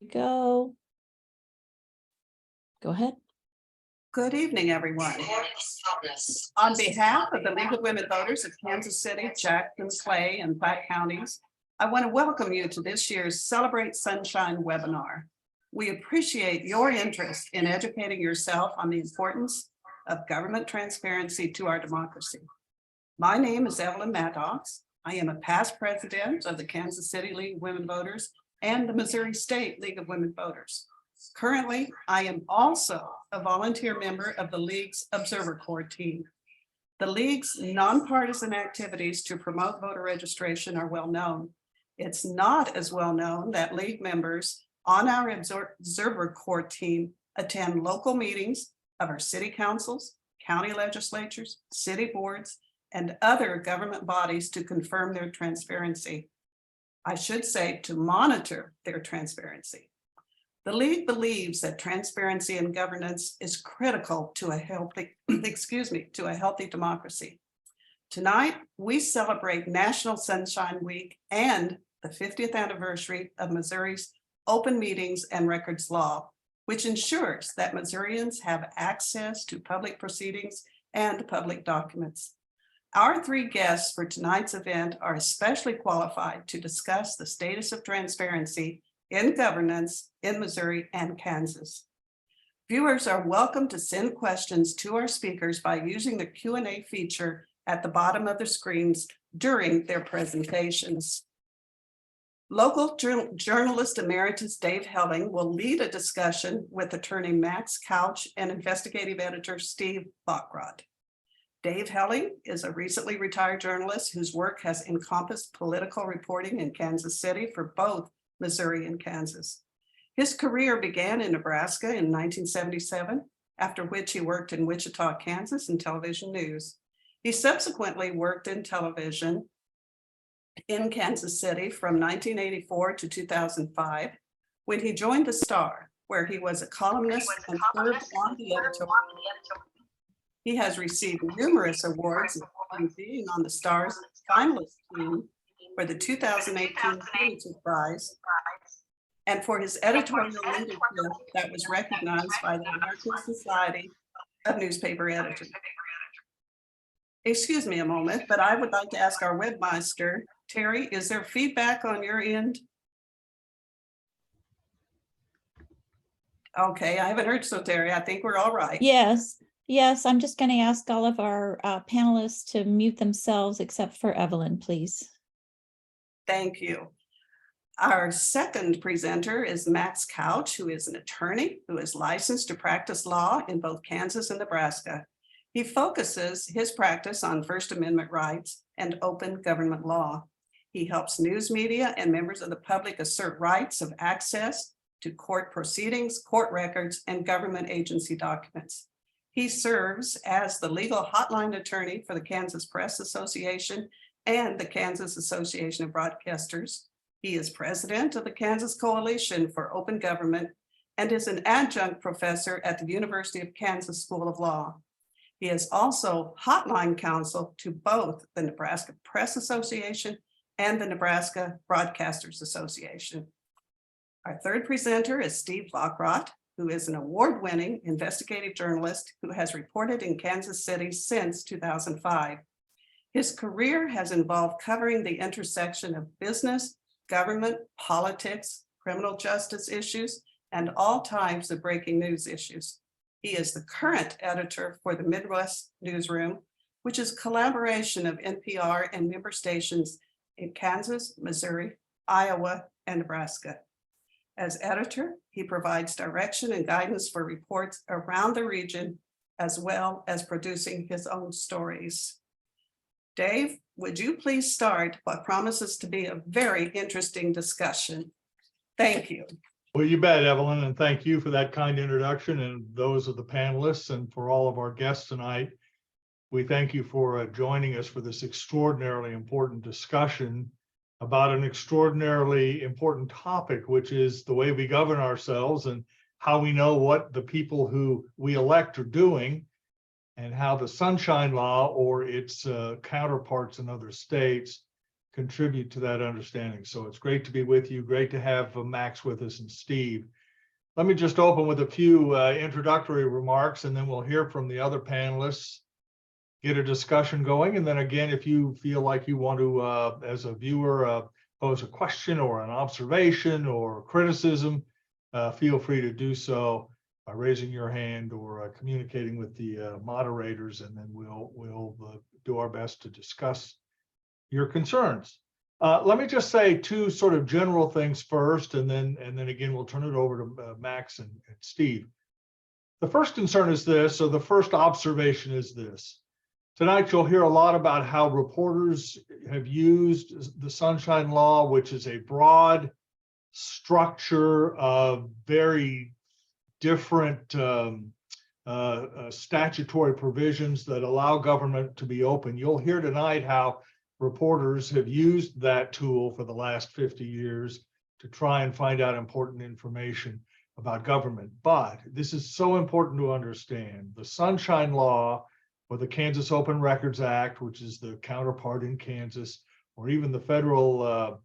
Go ahead. Good evening, everyone. On behalf of the League of Women Voters of Kansas City, Jackson, Clay, and Platte counties, I want to welcome you to this year's Celebrate Sunshine webinar. We appreciate your interest in educating yourself on the importance of government transparency to our democracy. My name is Evelyn Maddox. I am a past president of the Kansas City League of Women Voters and the Missouri State League of Women Voters. Currently, I am also a volunteer member of the League's Observer Corps team. The League's nonpartisan activities to promote voter registration are well known. It's not as well known that League members on our Observer Corps team attend local meetings of our city councils, county legislatures, city boards, and other government bodies to confirm their transparency. I should say to monitor their transparency. The League believes that transparency in governance is critical to a healthy, to a healthy democracy. Tonight, we celebrate National Sunshine Week and the 50th anniversary of Missouri's Open Meetings and Records Law, which ensures that Missourians have access to public proceedings and public documents. Our three guests for tonight's event are especially qualified to discuss the status of transparency in governance in Missouri and Kansas. Viewers are welcome to send questions to our speakers by using the Q&A feature at the bottom of the screens during their presentations. Local journalist emeritus Dave Helling will lead a discussion with attorney Max Kautsch and investigative editor Steve Vockrodt. Dave Helling is a recently retired journalist whose work has encompassed political reporting in Kansas City for both Missouri and Kansas. His career began in Nebraska in 1977, after which he worked in Wichita, Kansas in television news. He subsequently worked in television in Kansas City from 1984 to 2005, when he joined the Star, where he was a columnist and served on the editorial. He has received numerous awards, including being on the Star's finalist team for the 2018 Pulitzer Prize, and for his editorial leadership that was recognized by the American Society of Newspaper Editors. Excuse me a moment, but I would like to ask our webmaster, Terry, is there feedback on your end? Okay, I haven't heard so, Terry. I think we're all right. Yes, I'm just going to ask all of our panelists to mute themselves except for Evelyn, please. Thank you. Our second presenter is Max Kautsch, who is an attorney who is licensed to practice law in both Kansas and Nebraska. He focuses his practice on First Amendment rights and open government law. He helps news media and members of the public assert rights of access to court proceedings, court records, and government agency documents. He serves as the legal hotline attorney for the Kansas Press Association and the Kansas Association of Broadcasters. He is president of the Kansas Coalition for Open Government and is an adjunct professor at the University of Kansas School of Law. He is also hotline counsel to both the Nebraska Press Association and the Nebraska Broadcasters Association. Our third presenter is Steve Vockrodt, who is an award-winning investigative journalist who has reported in Kansas City since 2005. His career has involved covering the intersection of business, government, politics, criminal justice issues, and all types of breaking news issues. He is the current editor for the Midwest Newsroom, which is collaboration of NPR and member stations in Kansas, Missouri, Iowa, and Nebraska. As editor, he provides direction and guidance for reports around the region, as well as producing his own stories. Dave, would you please start what promises to be a very interesting discussion? Thank you. Well, you bet, Evelyn, and thank you for that kind introduction and those of the panelists and for all of our guests tonight. We thank you for joining us for this extraordinarily important discussion about an extraordinarily important topic, which is the way we govern ourselves and how we know what the people who we elect are doing, and how the Sunshine Law or its counterparts in other states contribute to that understanding. So it's great to be with you. Great to have Max with us and Steve. Let me just open with a few introductory remarks, and then we'll hear from the other panelists, get a discussion going. And then again, if you feel like you want to, as a viewer, pose a question or an observation or criticism, feel free to do so by raising your hand or communicating with the moderators, and then we'll do our best to discuss your concerns. Let me just say two sort of general things first, and then again we'll turn it over to Max and Steve. The first concern is this, or the first observation is this. Tonight you'll hear a lot about how reporters have used the Sunshine Law, which is a broad structure of very different statutory provisions that allow government to be open. You'll hear tonight how reporters have used that tool for the last 50 years to try and find out important information about government. But this is so important to understand. The Sunshine Law, or the Kansas Open Records Act, which is the counterpart in Kansas, or even the federal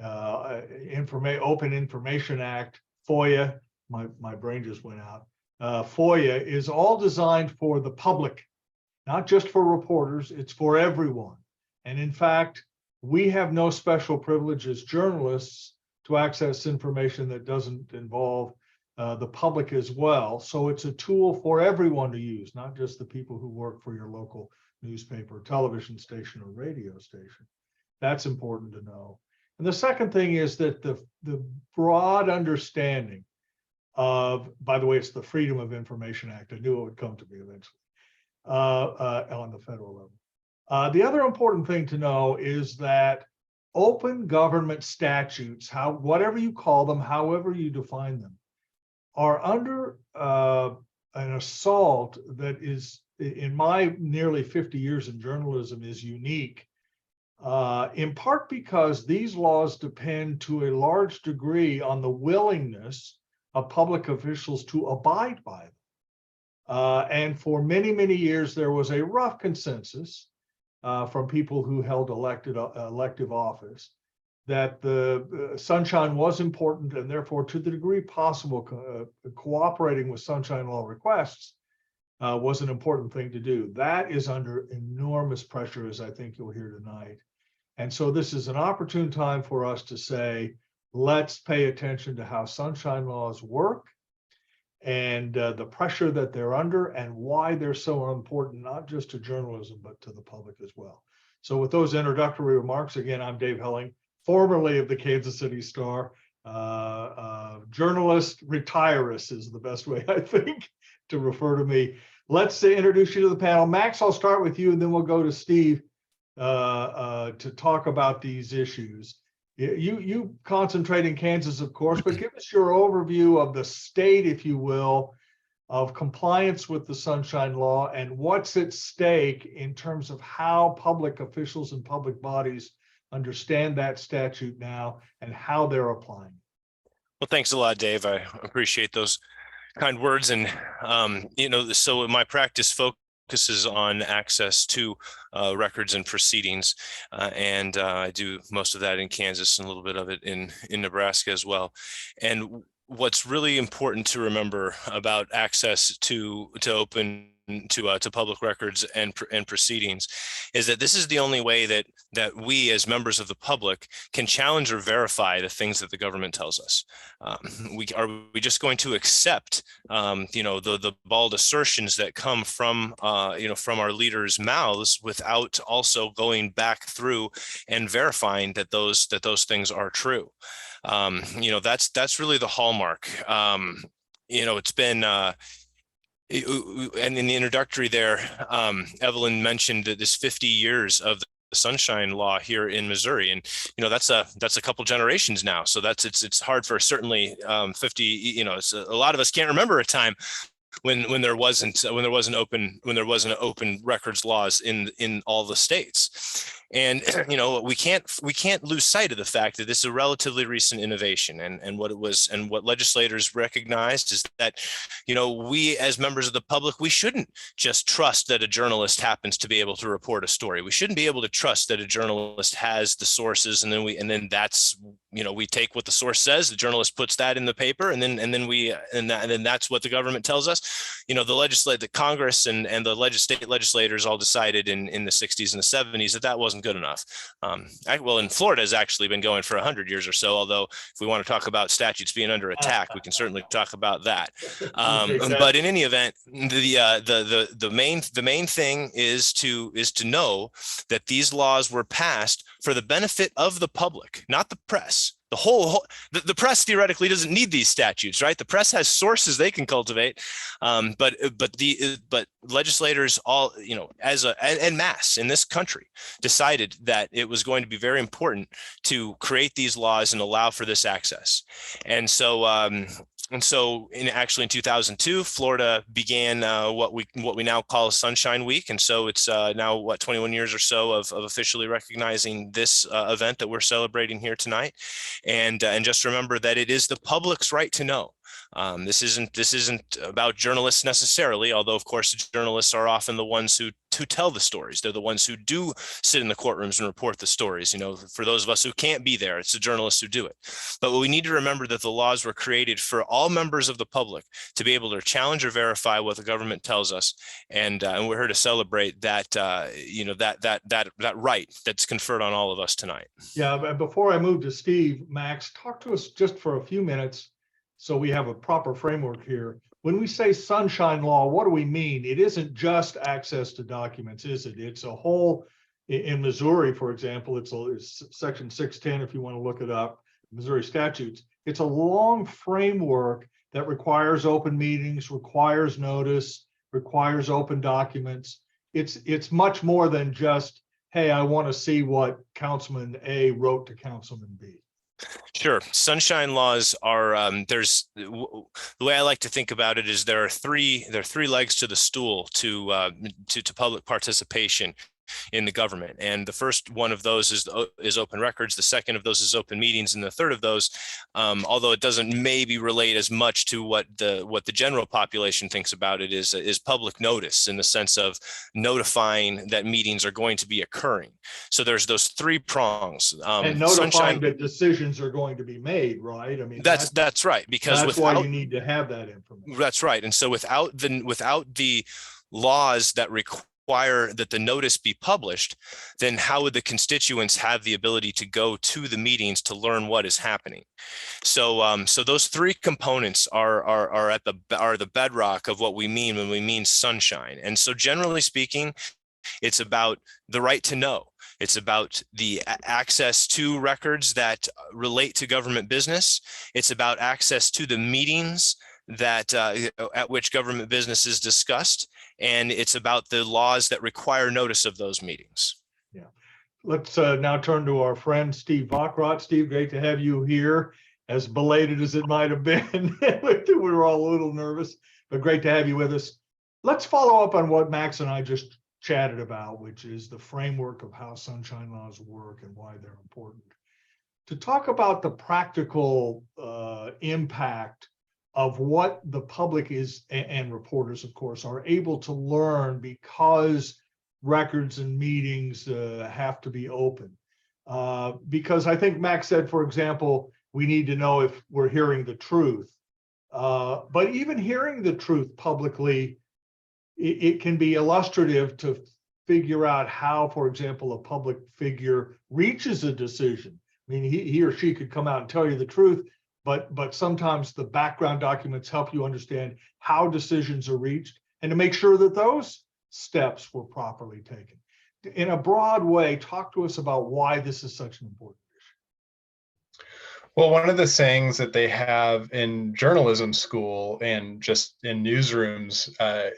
Open Information Act, FOIA, my brain just went out. FOIA is all designed for the public, not just for reporters, it's for everyone. And in fact, we have no special privilege as journalists to access information that doesn't involve the public as well. So it's a tool for everyone to use, not just the people who work for your local newspaper, television station, or radio station. That's important to know. And the second thing is that the broad understanding of, by the way, it's the Freedom of Information Act. I knew it would come to me eventually on the federal level. The other important thing to know is that open government statutes, whatever you call them, however you define them, are under an assault that is, in my nearly 50 years in journalism, is unique, in part because these laws depend to a large degree on the willingness of public officials to abide by them. And for many, many years, there was a rough consensus from people who held elective office that the Sunshine was important, and therefore, to the degree possible, cooperating with Sunshine Law requests was an important thing to do. That is under enormous pressure, as I think you'll hear tonight. And so this is an opportune time for us to say, let's pay attention to how Sunshine Laws work and the pressure that they're under and why they're so important, not just to journalism, but to the public as well. So with those introductory remarks, again, I'm Dave Helling, formerly of the Kansas City Star, journalist retirist is the best way, I think, to refer to me. Let's introduce you to the panel. Max, I'll start with you, and then we'll go to Steve to talk about these issues. You concentrate in Kansas, of course, but give us your overview of the state, if you will, of compliance with the Sunshine Law and what's at stake in terms of how public officials and public bodies understand that statute now and how they're applying. Well, thanks a lot, Dave. I appreciate those kind words. And, so my practice focuses on access to records and proceedings. And I do most of that in Kansas and a little bit of it in Nebraska as well. And what's really important to remember about access to public records and proceedings is that this is the only way that we as members of the public can challenge or verify the things that the government tells us. Are we just going to accept the bald assertions that come from our leaders' mouths without also going back through and verifying that those things are true? That's really the hallmark. It's been and in the introductory there, Evelyn mentioned that this 50 years of the Sunshine Law here in Missouri, and that's a couple generations now. So it's hard for certainly 50. A lot of us can't remember a time when there wasn't open records laws in all the states. And we can't lose sight of the fact that this is a relatively recent innovation, and what legislators recognized is that we as members of the public, we shouldn't just trust that a journalist happens to be able to report a story. We shouldn't be able to trust that a journalist has the sources, and then that's we take what the source says, the journalist puts that in the paper, and then that's what the government tells us. The Congress and the state legislators all decided in the 60s and the 70s that wasn't good enough. In Florida has actually been going for 100 years or so, although if we want to talk about statutes being under attack, we can certainly talk about that. But in any event, the main thing is to know that these laws were passed for the benefit of the public, not the press. The press theoretically doesn't need these statutes, right? The press has sources they can cultivate, but legislators all, en masse in this country decided that it was going to be very important to create these laws and allow for this access. And so in 2002, Florida began what we now call Sunshine Week, and so it's now 21 years or so of officially recognizing this event that we're celebrating here tonight. And just remember that it is the public's right to know. This isn't about journalists necessarily, although of course journalists are often the ones who tell the stories. They're the ones who do sit in the courtrooms and report the stories. For those of us who can't be there, it's the journalists who do it. But we need to remember that the laws were created for all members of the public to be able to challenge or verify what the government tells us, and we're here to celebrate that that right that's conferred on all of us tonight. Yeah, but before I move to Steve, Max, talk to us just for a few minutes so we have a proper framework here. When we say sunshine law, what do we mean? It isn't just access to documents, is it? It's a whole, in Missouri, for example, it's section 610, if you want to look it up, Missouri statutes. It's a long framework that requires open meetings, requires notice, requires open documents. It's much more than just, hey, I want to see what Councilman A wrote to Councilman B. Sure. Sunshine laws are the way I like to think about it is there are three legs to the stool to public participation in the government. And the first one of those is open records. The second of those is open meetings. And the third of those, although it doesn't maybe relate as much to what the general population thinks about it, is public notice, in the sense of notifying that meetings are going to be occurring. So there's those three prongs. And notifying that decisions are going to be made, right? I mean, that's right, because that's why you need to have that information. That's right. And so without the laws that require that the notice be published, then how would the constituents have the ability to go to the meetings to learn what is happening? So those three components are the bedrock of what we mean when we mean sunshine. And so generally speaking, it's about the right to know. It's about the access to records that relate to government business. It's about access to the meetings that at which government business is discussed, and it's about the laws that require notice of those meetings. Yeah, let's now turn to our friend Steve Vockrodt. Steve, great to have you here. As belated as it might have been, we were all a little nervous, but great to have you with us. Let's follow up on what Max and I just chatted about, which is the framework of how sunshine laws work and why they're important. To talk about the practical impact of what the public is, and reporters, of course, are able to learn because records and meetings have to be open. Because I think Max said, for example, we need to know if we're hearing the truth. But even hearing the truth publicly, it can be illustrative to figure out how, for example, a public figure reaches a decision. I mean, he or she could come out and tell you the truth, but sometimes the background documents help you understand how decisions are reached and to make sure that those steps were properly taken. In a broad way, talk to us about why this is such an important issue. Well, one of the sayings that they have in journalism school and just in newsrooms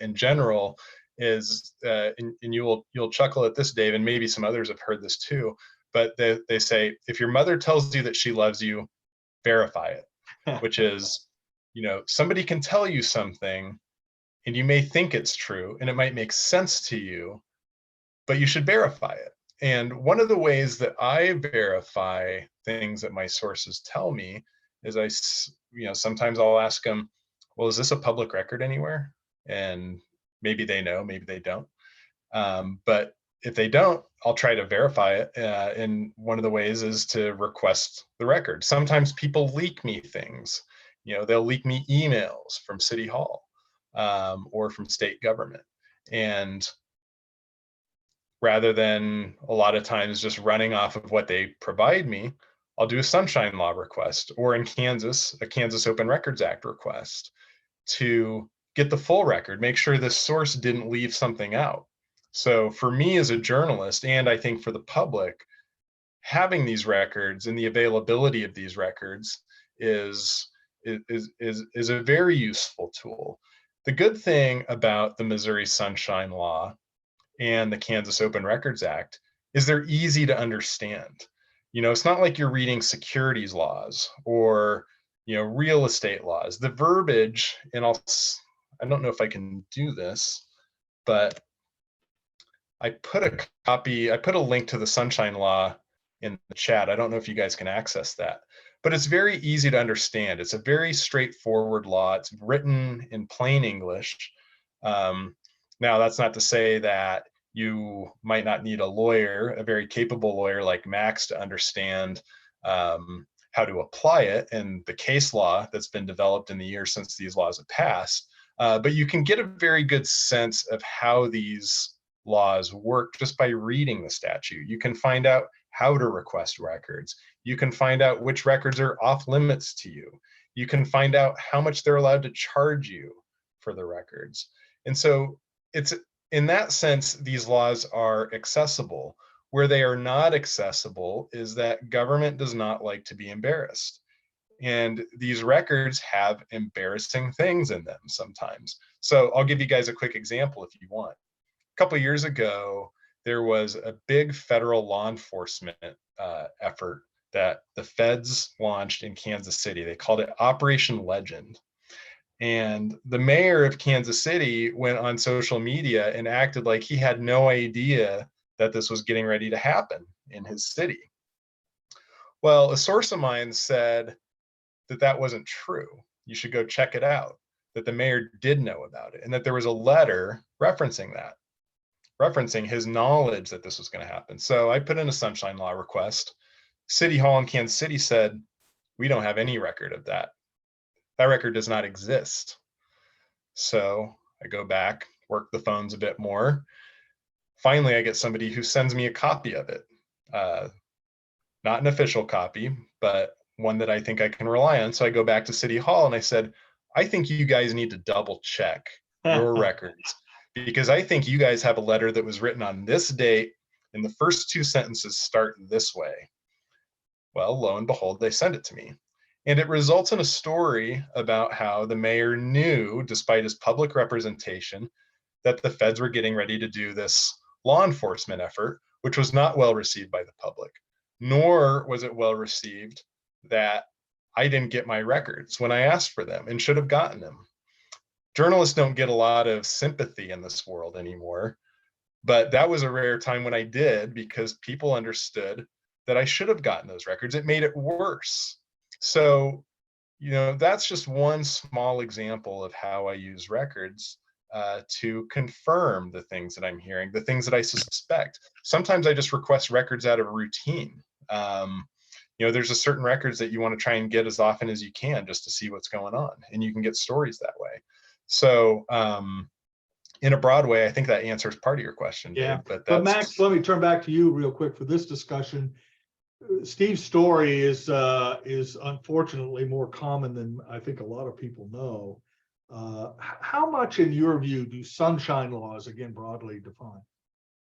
in general is, and you'll chuckle at this, Dave, and maybe some others have heard this too, but they say, if your mother tells you that she loves you, verify it, which is, somebody can tell you something, and you may think it's true and it might make sense to you, but you should verify it. And one of the ways that I verify things that my sources tell me is sometimes I'll ask them, well, is this a public record anywhere? And maybe they know, maybe they don't. But if they don't, I'll try to verify it. And one of the ways is to request the record. Sometimes people leak me things. They'll leak me emails from City Hall or from state government. And rather than a lot of times just running off of what they provide me, I'll do a Sunshine Law request, or in Kansas, a Kansas Open Records Act request to get the full record, make sure the source didn't leave something out. So for me as a journalist, and I think for the public, having these records and the availability of these records is a very useful tool. The good thing about the Missouri Sunshine Law and the Kansas Open Records Act is they're easy to understand. It's not like you're reading securities laws or real estate laws. The verbiage, and I don't know if I can do this, but I put a link to the Sunshine Law in the chat. I don't know if you guys can access that, but it's very easy to understand. It's a very straightforward law. It's written in plain English. Now, that's not to say that you might not need a lawyer, a very capable lawyer like Max, to understand how to apply it and the case law that's been developed in the years since these laws have passed. But you can get a very good sense of how these laws work just by reading the statute. You can find out how to request records. You can find out which records are off limits to you. You can find out how much they're allowed to charge you for the records. And so it's, in that sense, these laws are accessible. Where they are not accessible is that government does not like to be embarrassed. And these records have embarrassing things in them sometimes. So I'll give you guys a quick example if you want. A couple of years ago, there was a big federal law enforcement effort that the feds launched in Kansas City. They called it Operation Legend. And the mayor of Kansas City went on social media and acted like he had no idea that this was getting ready to happen in his city. Well, a source of mine said that that wasn't true. You should go check it out, that the mayor did know about it, and that there was a letter referencing that, referencing his knowledge that this was going to happen. So I put in a Sunshine Law request. City Hall in Kansas City said, we don't have any record of that. That record does not exist. So I go back, work the phones a bit more. Finally, I get somebody who sends me a copy of it. Not an official copy, but one that I think I can rely on. So I go back to City Hall and I said, I think you guys need to double check your records, because I think you guys have a letter that was written on this date and the first two sentences start this way. Well, lo and behold, they send it to me. And it results in a story about how the mayor knew, despite his public representation, that the feds were getting ready to do this law enforcement effort, which was not well received by the public, nor was it well received that I didn't get my records when I asked for them and should have gotten them. Journalists don't get a lot of sympathy in this world anymore, but that was a rare time when I did, because people understood that I should have gotten those records. It made it worse. So, that's just one small example of how I use records to confirm the things that I'm hearing, the things that I suspect. Sometimes I just request records out of routine. There's a certain records that you want to try and get as often as you can just to see what's going on, and you can get stories that way. So in a broad way, I think that answers part of your question, Dave. Yeah, But Max, let me turn back to you real quick for this discussion. Steve's story is unfortunately more common than I think a lot of people know. How much, in your view, do sunshine laws, again broadly defined,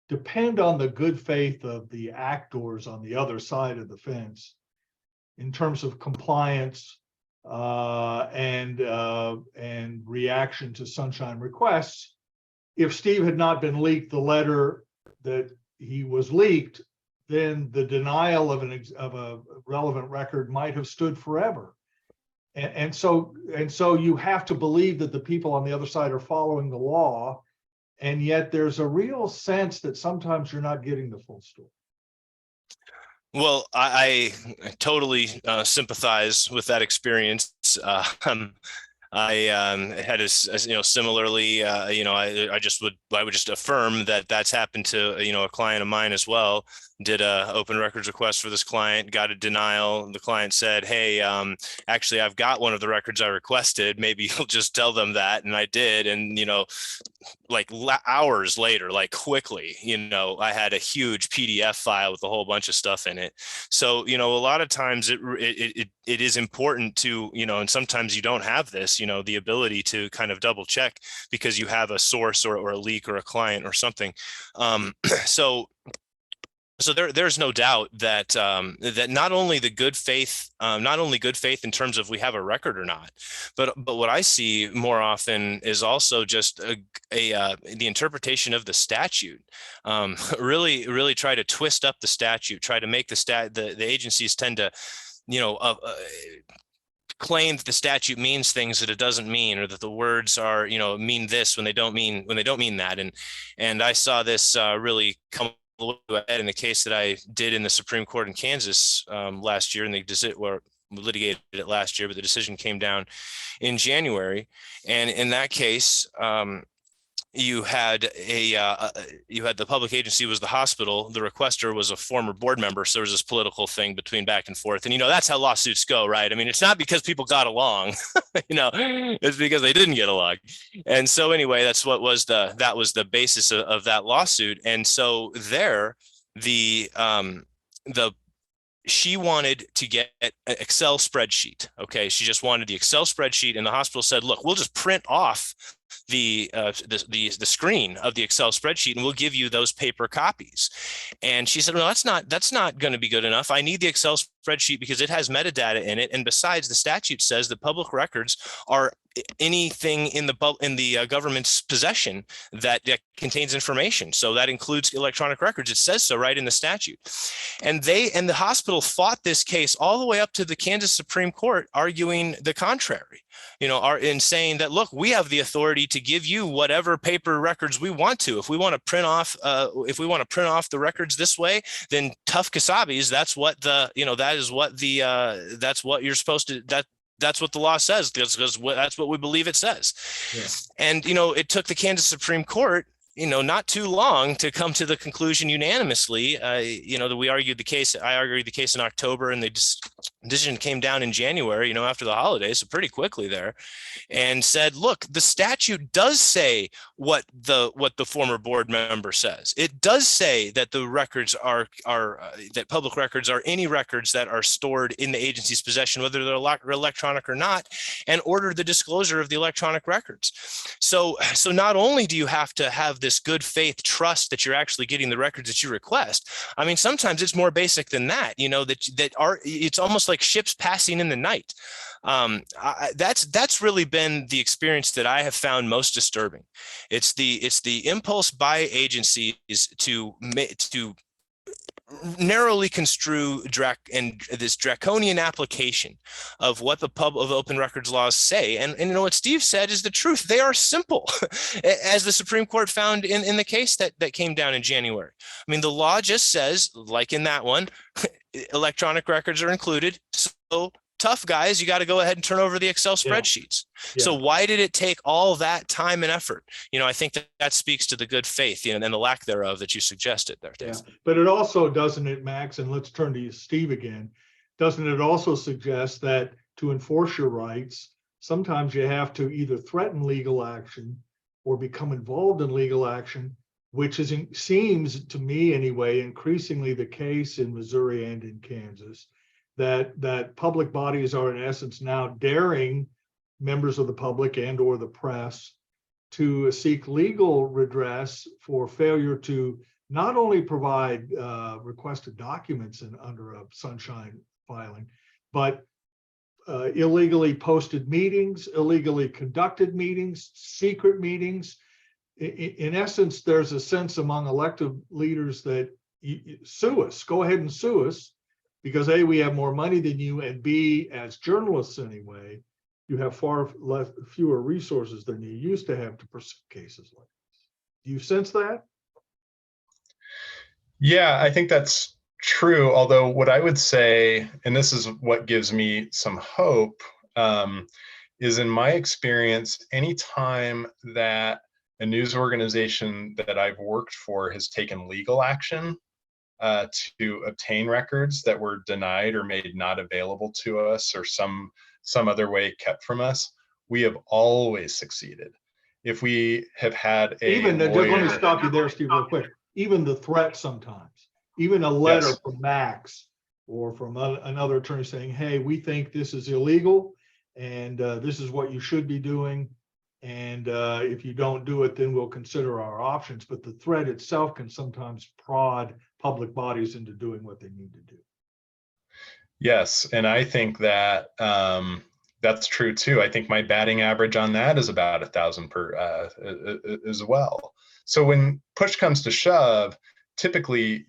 depend on the good faith of the actors on the other side of the fence in terms of compliance and reaction to sunshine requests? If Steve had not been leaked the letter that he was leaked, then the denial of a relevant record might have stood forever. And so you have to believe that the people on the other side are following the law. And yet there's a real sense that sometimes you're not getting the full story. Well, I totally sympathize with that experience. I had similarly, I would just affirm that that's happened to, a client of mine as well. Did a open records request for this client, got a denial. The client said, hey, actually, I've got one of the records I requested. Maybe you'll just tell them that. And I did. And, like hours later, like quickly, I had a huge PDF file with a whole bunch of stuff in it. So, a lot of times it is important to, and sometimes you don't have this, the ability to kind of double check because you have a source or a leak or a client or something. So there's no doubt that that not only good faith in terms of we have a record or not, but what I see more often is also just the interpretation of the statute. Really try to twist up the statute, try to make the agencies tend to, claim that the statute means things that it doesn't mean, or that the words are, mean this when they don't mean that. And I saw this really come in the case that I did in the Supreme Court in Kansas last year, and they litigated it last year, but the decision came down in January. And in that case, you had the public agency was the hospital. The requester was a former board member. So there was this political thing between back and forth. And, that's how lawsuits go, right? I mean, it's not because people got along, it's because they didn't get along. And so anyway, that was the basis of that lawsuit. And so there, she wanted to get an Excel spreadsheet. Okay. She just wanted the Excel spreadsheet, and the hospital said, look, we'll just print off the screen of the Excel spreadsheet and we'll give you those paper copies. And she said, well, that's not going to be good enough. I need the Excel spreadsheet because it has metadata in it. And besides, the statute says that public records are anything in the government's possession that contains information. So that includes electronic records. It says so right in the statute. And the hospital fought this case all the way up to the Kansas Supreme Court, arguing the contrary, in saying that, look, we have the authority to give you whatever paper records we want to. If we want to print off the records this way, then tough kasabis, that's what you're supposed to, that's what the law says, because that's what we believe it says. Yeah. And, it took the Kansas Supreme Court, not too long to come to the conclusion unanimously, that I argued the case in October, and the decision came down in January, after the holidays, so pretty quickly there, and said, look, the statute does say what the former board member says. It does say that the records are that public records are any records that are stored in the agency's possession, whether they're electronic or not, and order the disclosure of the electronic records. So not only do you have to have this good faith trust that you're actually getting the records that you request. I mean, sometimes it's more basic than that, it's almost like ships passing in the night. That's really been the experience that I have found most disturbing. It's the impulse by agencies to narrowly construe this draconian application of what the of open records laws say. And what Steve said is the truth. They are simple, as the Supreme Court found in the case that came down in January. I mean, the law just says, like in that one, electronic records are included. So tough guys, you got to go ahead and turn over the Excel spreadsheets. Yeah. So why did it take all that time and effort? I think that speaks to the good faith, and the lack thereof that you suggested there, Dave. Yeah. But it also, doesn't it, Max, and let's turn to you, Steve, again, doesn't it also suggest that to enforce your rights, sometimes you have to either threaten legal action or become involved in legal action, which seems to me anyway, increasingly the case in Missouri and in Kansas. That public bodies are in essence now daring members of the public and or the press to seek legal redress for failure to not only provide requested documents under a sunshine filing, but illegally posted meetings, illegally conducted meetings, secret meetings. In essence, there's a sense among elected leaders that sue us, go ahead and sue us, Because A, we have more money than you, and B, as journalists anyway, you have fewer resources than you used to have to pursue cases like this. Do you sense that? Yeah, I think that's true. Although what I would say, and this is what gives me some hope, is in my experience, anytime that a news organization that I've worked for has taken legal action to obtain records that were denied or made not available to us or some other way kept from us, we have always succeeded. If we have had a Even, just let me lawyer, stop you there, Steve, real quick. Even the threat sometimes, even a letter Yes. from Max or from another attorney saying, hey, we think this is illegal and this is what you should be doing. And if you don't do it, then we'll consider our options. But the threat itself can sometimes prod public bodies into doing what they need to do. yes, and I think that that's true too. I think my batting average on that is about 1,000 per as well. So when push comes to shove, typically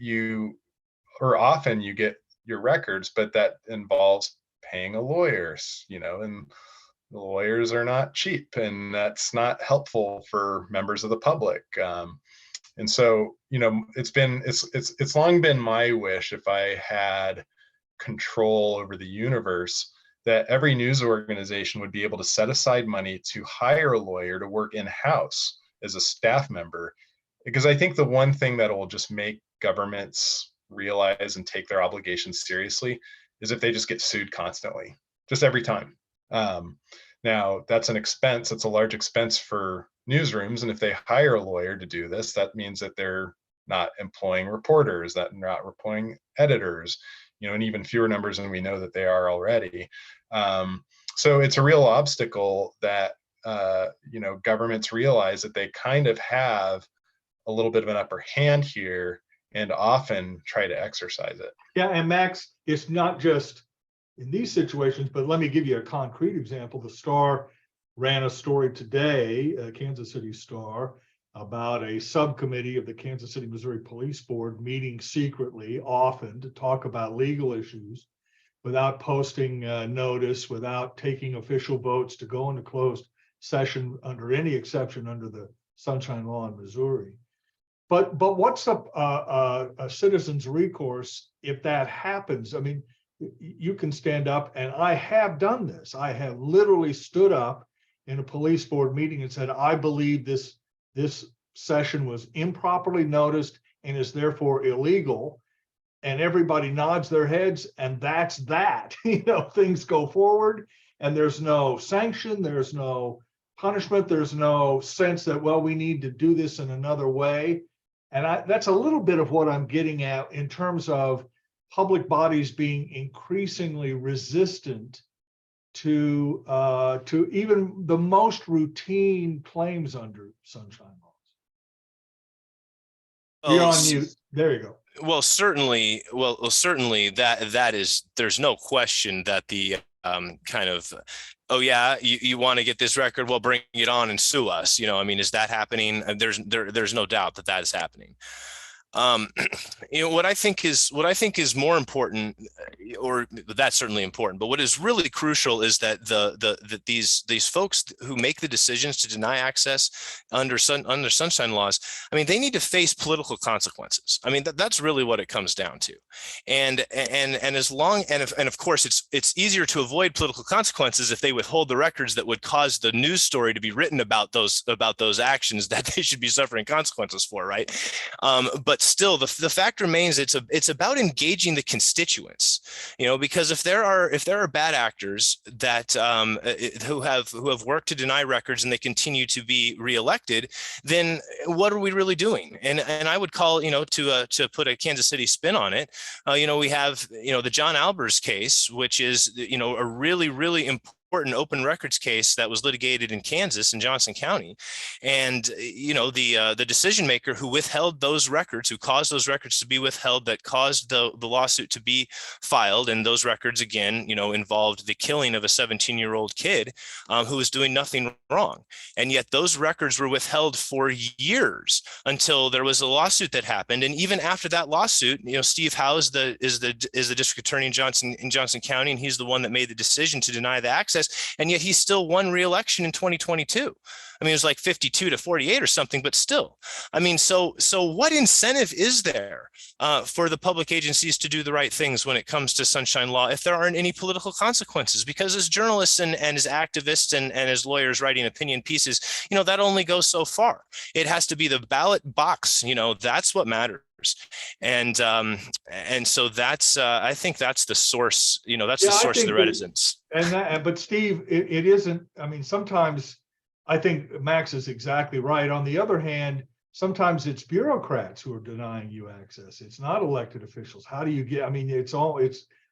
often you get your records, but that involves paying a lawyer, and the lawyers are not cheap, and that's not helpful for members of the public. And so, it's long been my wish, if I had control over the universe, that every news organization would be able to set aside money to hire a lawyer to work in-house as a staff member. Because I think the one thing that will just make governments realize and take their obligations seriously is if they just get sued constantly, just every time. Now, that's an expense. It's a large expense for newsrooms. And if they hire a lawyer to do this, that means that they're not employing reporters, that they're not employing editors, and even fewer numbers than we know that they are already. So it's a real obstacle that, governments realize that they kind of have a little bit of an upper hand here and often try to exercise it. Yeah, and Max, it's not just in these situations, but let me give you a concrete example. The Star ran a story today, Kansas City Star, about a subcommittee of the Kansas City, Missouri Police Board meeting secretly often to talk about legal issues without posting notice, without taking official votes to go into closed session under any exception under the Sunshine Law in Missouri. But what's a citizen's recourse if that happens? I mean, you can stand up, and I have done this. I have literally stood up in a police board meeting and said, I believe this session was improperly noticed and is therefore illegal. And everybody nods their heads, and that's that. Things go forward, and there's no sanction, there's no punishment, there's no sense that, well, we need to do this in another way. And that's a little bit of what I'm getting at in terms of public bodies being increasingly resistant to even the most routine claims under sunshine laws. You're on mute. There you go. Well, certainly that is, there's no question that the kind of, oh yeah, you want to get this record, well, bring it on and sue us. Is that happening? There's no doubt that is happening. What I think is more important, or that's certainly important, but what is really crucial is that these folks who make the decisions to deny access under sunshine laws, they need to face political consequences. That's really what it comes down to. And of course it's easier to avoid political consequences if they withhold the records that would cause the news story to be written about those actions that they should be suffering consequences for, right? But still, the fact remains, it's about engaging the constituents, because if there are bad actors that who have worked to deny records and they continue to be reelected, then what are we really doing? And I would call, to put a Kansas City spin on it, we have the John Albers case, which is a really, really important important open records case that was litigated in Kansas in Johnson County. And, you know, the decision maker who withheld those records, who caused those records to be withheld, that caused the lawsuit to be filed. And those records, again, you know, involved the killing of a 17-year-old kid who was doing nothing wrong. And yet those records were withheld for years until there was a lawsuit that happened. And even after that lawsuit, you know, Steve Howe is the district attorney in Johnson County, and he's the one that made the decision to deny the access. And yet he still won re-election in 2022. I mean, it was like 52 to 48 or something, but still, I mean, so what incentive is there for the public agencies to do the right things when it comes to sunshine law if there aren't any political consequences? Because as journalists and as activists and as lawyers writing opinion pieces, you know, that only goes so far. It has to be the ballot box, you know, that's what matters. And so that's I think that's the source, you know, that's the source of the reticence. But Steve, it isn't, I mean, sometimes I think Max is exactly right. On the other hand, sometimes it's bureaucrats who are denying you access. It's not elected officials. How do you get, I mean,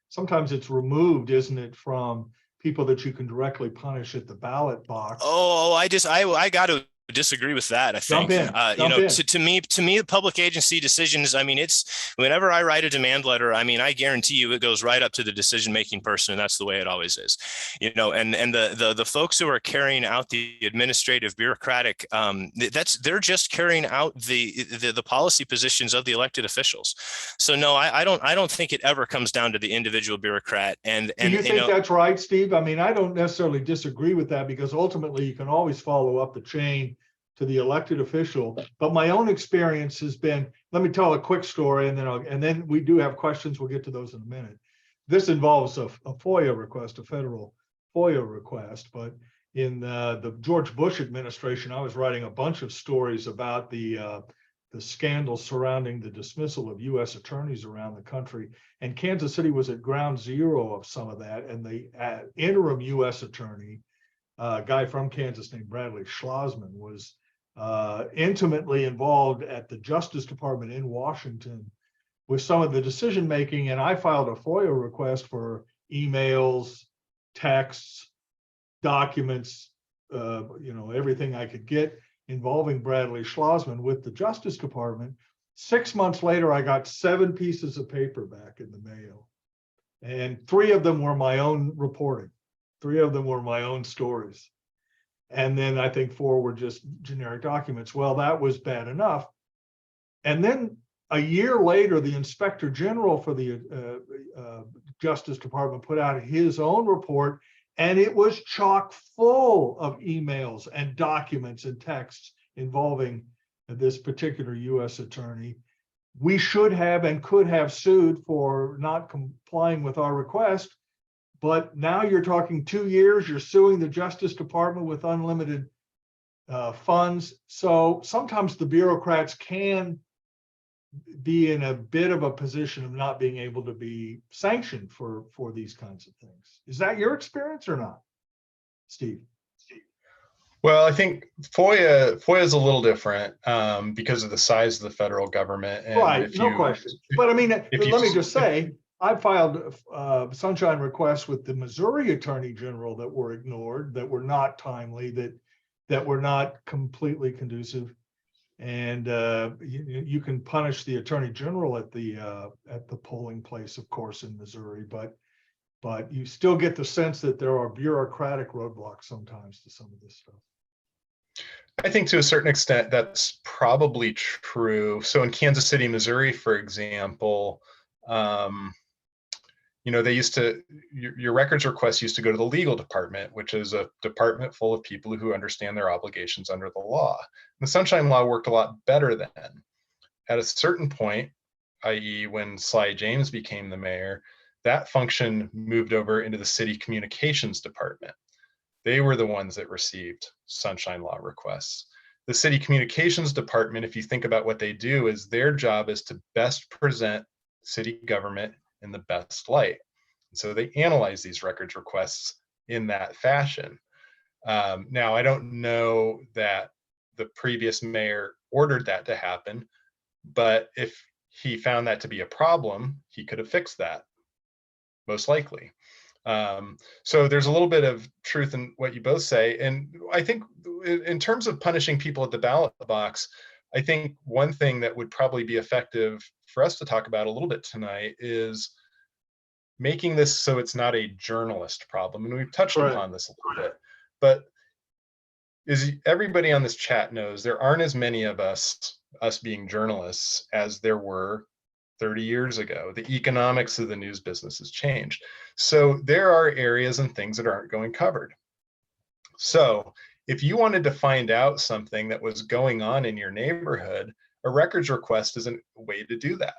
sometimes it's removed, isn't it, from people that you can directly punish at the ballot box. I got to disagree with that. I think, to me, the public agency decisions, I mean, it's whenever I write a demand letter, I mean, I guarantee you it goes right up to the decision-making person. And that's the way it always is, you know, and the folks who are carrying out the administrative bureaucratic, they're just carrying out the policy positions of the elected officials. So no, I don't think it ever comes down to the individual bureaucrat. And do you think that's right, Steve? I mean, I don't necessarily disagree with that, because ultimately you can always follow up the chain to the elected official. But my own experience has been, let me tell a quick story, and then we do have questions. We'll get to those in a minute. This involves a FOIA request, a federal FOIA request. But in the George Bush administration, I was writing a bunch of stories about the scandals surrounding the dismissal of U.S. attorneys around the country. And Kansas City was at ground zero of some of that. And the interim U.S. attorney, a guy from Kansas named Bradley Schlossman, was intimately involved at the Justice Department in Washington with some of the decision making. And I filed a FOIA request for emails, texts, documents, you know, everything I could get involving Bradley Schlossman with the Justice Department. 6 months later, I got 7 pieces of paper back in the mail, and 3 of them were my own reporting. 3 of them were my own stories. And then I think 4 were just generic documents. Well, that was bad enough. And then a year later, the Inspector General for the Justice Department put out his own report, and it was chock full of emails and documents and texts involving this particular U.S. attorney. We should have and could have sued for not complying with our request. But now you're talking 2 years, you're suing the Justice Department with unlimited funds. So sometimes the bureaucrats can be in a bit of a position of not being able to be sanctioned for these kinds of things. Is that your experience or not, Steve? Well, I think FOIA is a little different because of the size of the federal government. And right, no question. But I mean, let me just say, I filed sunshine requests with the Missouri Attorney General that were ignored, that were not timely, that were not completely conducive. And you can punish the Attorney General at the polling place, of course, in Missouri, but you still get the sense that there are bureaucratic roadblocks sometimes to some of this stuff. I think to a certain extent that's probably true. So in Kansas City, Missouri, for example, you know, they used to, your records requests used to go to the legal department, which is a department full of people who understand their obligations under the law. The Sunshine Law worked a lot better then. At a certain point, i.e. when Sly James became the mayor, that function moved over into the city communications department. They were the ones that received Sunshine Law requests. The city communications department, if you think about what they do, is their job is to best present city government in the best light. And so they analyze these records requests in that fashion. Now, I don't know that the previous mayor ordered that to happen, but if he found that to be a problem, he could have fixed that, most likely. So there's a little bit of truth in what you both say. And I think in terms of punishing people at the ballot box, I think one thing that would probably be effective for us to talk about a little bit tonight is making this so it's not a journalist problem. And we've touched Right. upon this a little bit, but is everybody on this chat knows there aren't as many of us being journalists as there were 30 years ago. The economics of the news business has changed. So there are areas and things that aren't going covered. So if you wanted to find out something that was going on in your neighborhood, a records request is a way to do that.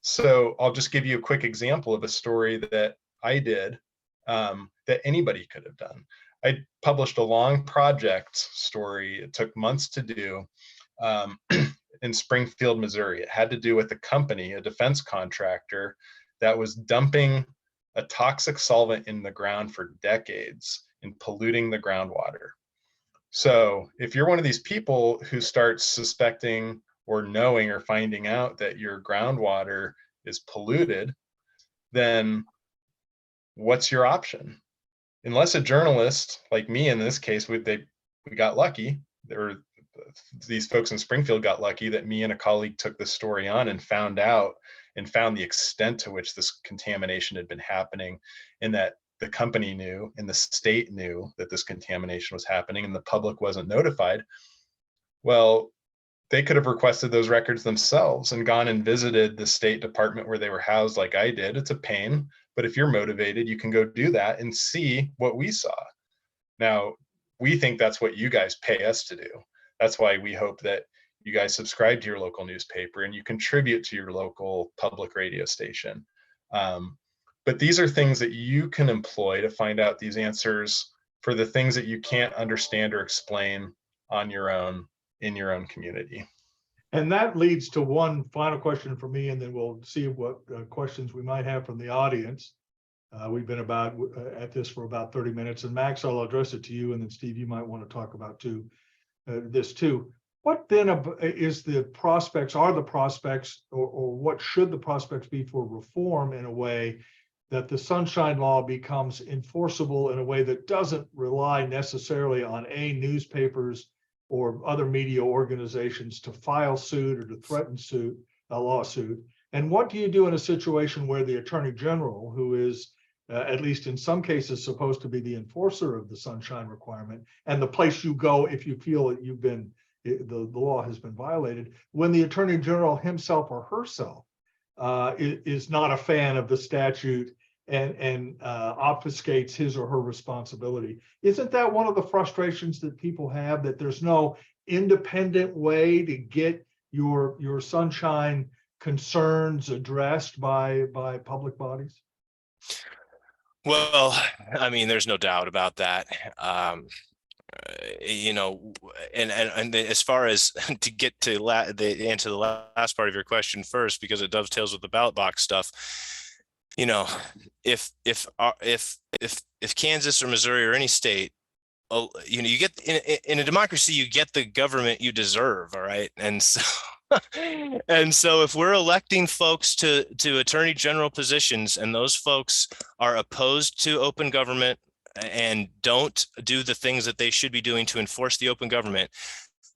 So I'll just give you a quick example of a story that I did that anybody could have done. I published a long project story. It took months to do in Springfield, Missouri. It had to do with a company, a defense contractor, that was dumping a toxic solvent in the ground for decades and polluting the groundwater. So if you're one of these people who starts suspecting or knowing or finding out that your groundwater is polluted, then what's your option? Unless a journalist like me in this case, we got lucky. These folks in Springfield got lucky that me and a colleague took this story on and found the extent to which this contamination had been happening, and that the company knew and the state knew that this contamination was happening and the public wasn't notified. Well, they could have requested those records themselves and gone and visited the State Department where they were housed like I did. It's a pain, but if you're motivated, you can go do that and see what we saw. Now, we think that's what you guys pay us to do. That's why we hope that you guys subscribe to your local newspaper and you contribute to your local public radio station. But these are things that you can employ to find out these answers for the things that you can't understand or explain on your own in your own community. And that leads to one final question for me, and then we'll see what questions we might have from the audience. We've been at this for about 30 minutes, and Max, I'll address it to you, and then Steve, you might want to talk about this too. What then is the prospects, or what should the prospects be for reform in a way that the Sunshine Law becomes enforceable in a way that doesn't rely necessarily on newspapers or other media organizations to file suit or to threaten a lawsuit? And what do you do in a situation where the Attorney General, who is at least in some cases supposed to be the enforcer of the sunshine requirement and the place you go if you feel that the law has been violated, when the Attorney General himself or herself is not a fan of the statute and obfuscates his or her responsibility? Isn't that one of the frustrations that people have, that there's no independent way to get your sunshine concerns addressed by public bodies? Well, I mean, there's no doubt about that. You know, and as far as to get to the answer the last part of your question first, because it dovetails with the ballot box stuff. You know, if Kansas or Missouri or any state, you know, you get in a democracy, you get the government you deserve. All right. And so if we're electing folks to attorney general positions and those folks are opposed to open government and don't do the things that they should be doing to enforce the open government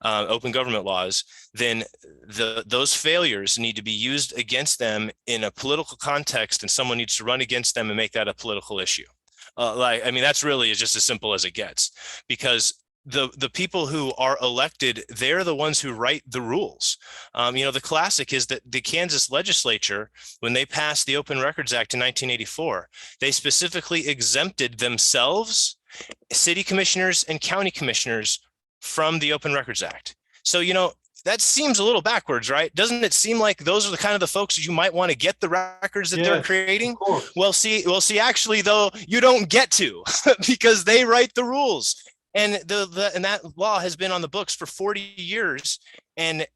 laws, then those failures need to be used against them in a political context, and someone needs to run against them and make that a political issue. I mean, that's really just as simple as it gets, because the people who are elected, they're the ones who write the rules. You know, the classic is that the Kansas legislature, when they passed the Open Records Act in 1984, they specifically exempted themselves, city commissioners and county commissioners, from the Open Records Act. So, you know, that seems a little backwards, right? Doesn't it seem like those are the kind of the folks you might want to get the records that they're creating? Well, see, actually, though, you don't get to because they write the rules. And and that law has been on the books for 40 years and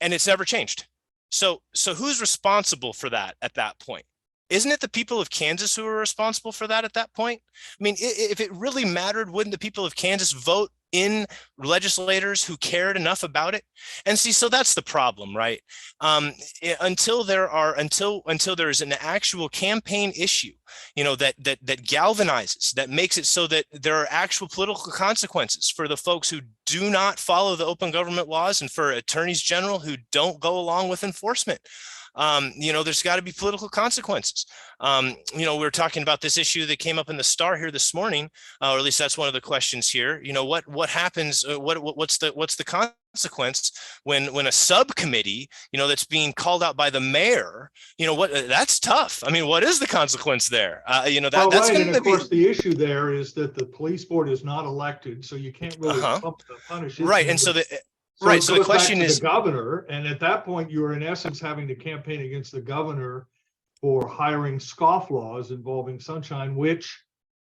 it's never changed. So who's responsible for that at that point? Isn't it the people of Kansas who are responsible for that at that point? I mean, if it really mattered, wouldn't the people of Kansas vote in legislators who cared enough about it. And see, so that's the problem, right? Until there is an actual campaign issue, that galvanizes, that makes it so that there are actual political consequences for the folks who do not follow the open government laws and for attorneys general who don't go along with enforcement. There's got to be political consequences. We were talking about this issue that came up in the Star here this morning, or at least that's one of the questions here. What happens? What's the consequence when a subcommittee, that's being called out by the mayor? That's tough. I mean, what is the consequence there? That's right. going And to of be. course, the issue there is that the police board is not elected, so you can't really punish it. Right, and so the So right. it So the goes back question to is, the governor, and at that point, you are in essence having to campaign against the governor for hiring scofflaws involving sunshine, which,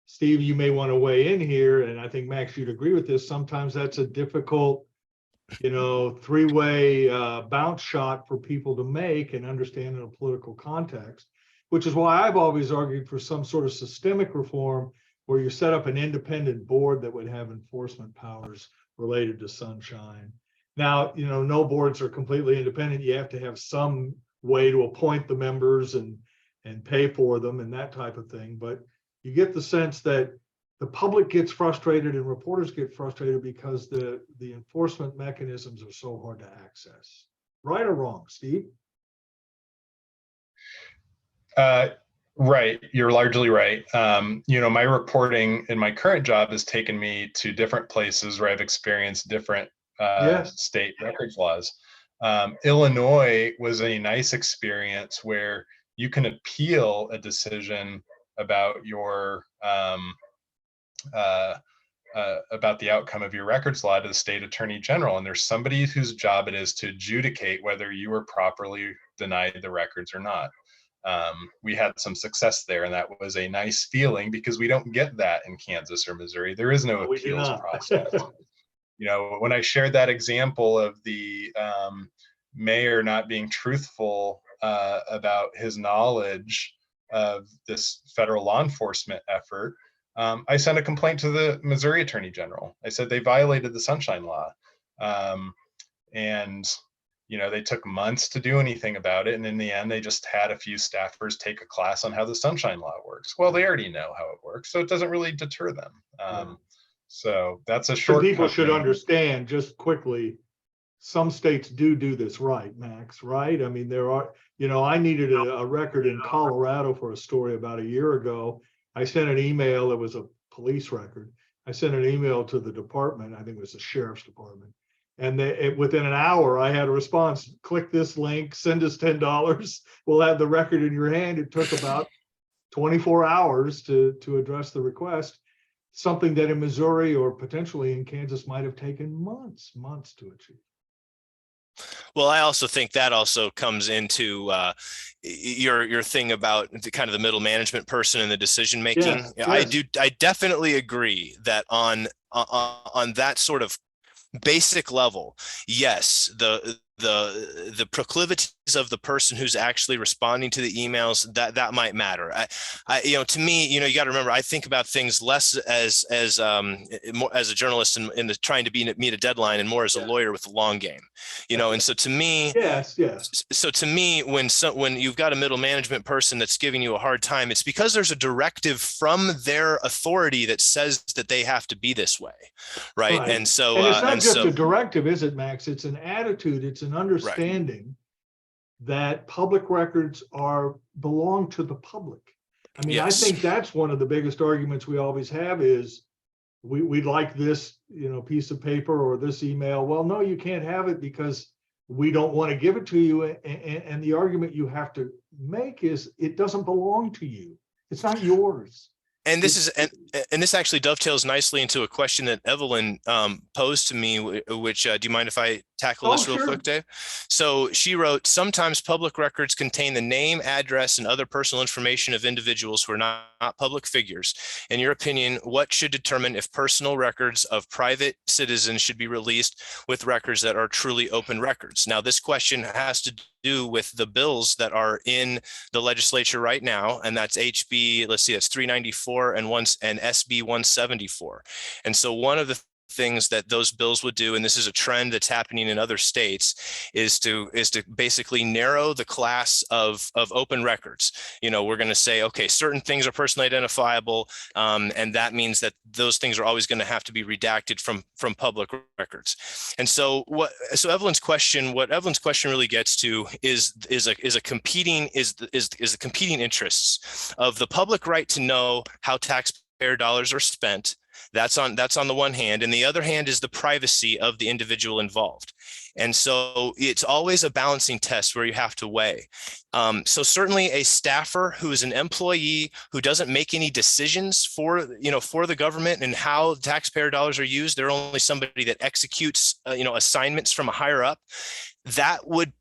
Steve, you may want to weigh in here, and I think Max, you'd agree with this. Sometimes that's a difficult, three-way bounce shot for people to make and understand in a political context, which is why I've always argued for some sort of systemic reform where you set up an independent board that would have enforcement powers related to sunshine. Now, no boards are completely independent. You have to have some way to appoint the members and pay for them and that type of thing. But you get the sense that the public gets frustrated and reporters get frustrated because the enforcement mechanisms are so hard to access. Right or wrong, Steve? Right. You're largely right. My reporting in my current job has taken me to different places where I've experienced different state records laws. Illinois was a nice experience where you can appeal a decision about your about the outcome of your records law to the state attorney general, and there's somebody whose job it is to adjudicate whether you were properly denied the records or not. We had some success there, and that was a nice feeling because we don't get that in Kansas or Missouri. There is no appeals process. When I shared that example of the mayor not being truthful about his knowledge of this federal law enforcement effort, I sent a complaint to the Missouri Attorney General. I said they violated the Sunshine Law. And they took months to do anything about it. And in the end, they just had a few staffers take a class on how the Sunshine Law works. Well, they already know how it works, so it doesn't really deter them. So that's a short. People should understand just quickly, some states do this right, Max, right? I mean, there are, I needed a record in Colorado for a story about a year ago. I sent an email, it was a police record. I sent an email to the department, I think it was the sheriff's department. And within an hour, I had a response, click this link, send us $10. We'll have the record in your hand. It took about 24 hours to address the request, something that in Missouri or potentially in Kansas might have taken months to achieve. Well, I also think that also comes into your thing about the kind of the middle management person and the decision making. Yes. I definitely agree that on that sort of basic level, yes, the proclivities of the person who's actually responding to the emails, that might matter. To me, you got to remember, I think about things less as more as a journalist in the trying to meet a deadline, and more as a lawyer with the long game. And so to me, yes. So to me, when you've got a middle management person that's giving you a hard time, it's because there's a directive from their authority that says that they have to be this way, right? And so, and it's not just a directive, is it, Max? It's an attitude. It's an understanding that public records belong to the public. I mean, yes. I think that's one of the biggest arguments we always have is we'd like this, piece of paper or this email. Well, no, you can't have it because we don't want to give it to you. And the argument you have to make is it doesn't belong to you. It's not yours. And this actually dovetails nicely into a question that Evelyn posed to me, which do you mind if I tackle this real quick, Dave? So she wrote, sometimes public records contain the name, address, and other personal information of individuals who are not public figures. In your opinion, what should determine if personal records of private citizens should be released with records that are truly open records? Now, this question has to do with the bills that are in the legislature right now, and that's HB, let's see, that's 394 and SB 174. And so one of the things that those bills would do, and this is a trend that's happening in other states, is to basically narrow the class of open records. We're going to say, okay, certain things are personally identifiable, and that means that those things are always going to have to be redacted from public records. And so what Evelyn's question really gets to is the competing interests of the public right to know how taxpayer dollars are spent. That's on the one hand, and the other hand is the privacy of the individual involved. And so it's always a balancing test where you have to weigh. So certainly a staffer who is an employee who doesn't make any decisions for the government and how taxpayer dollars are used, they're only somebody that executes assignments from a higher up. That would,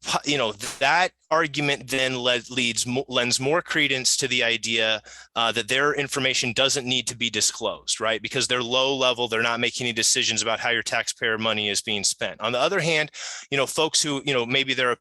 that argument then lends more credence to the idea that their information doesn't need to be disclosed, right? Because they're low level, they're not making any decisions about how your taxpayer money is being spent. On the other hand, folks who, maybe their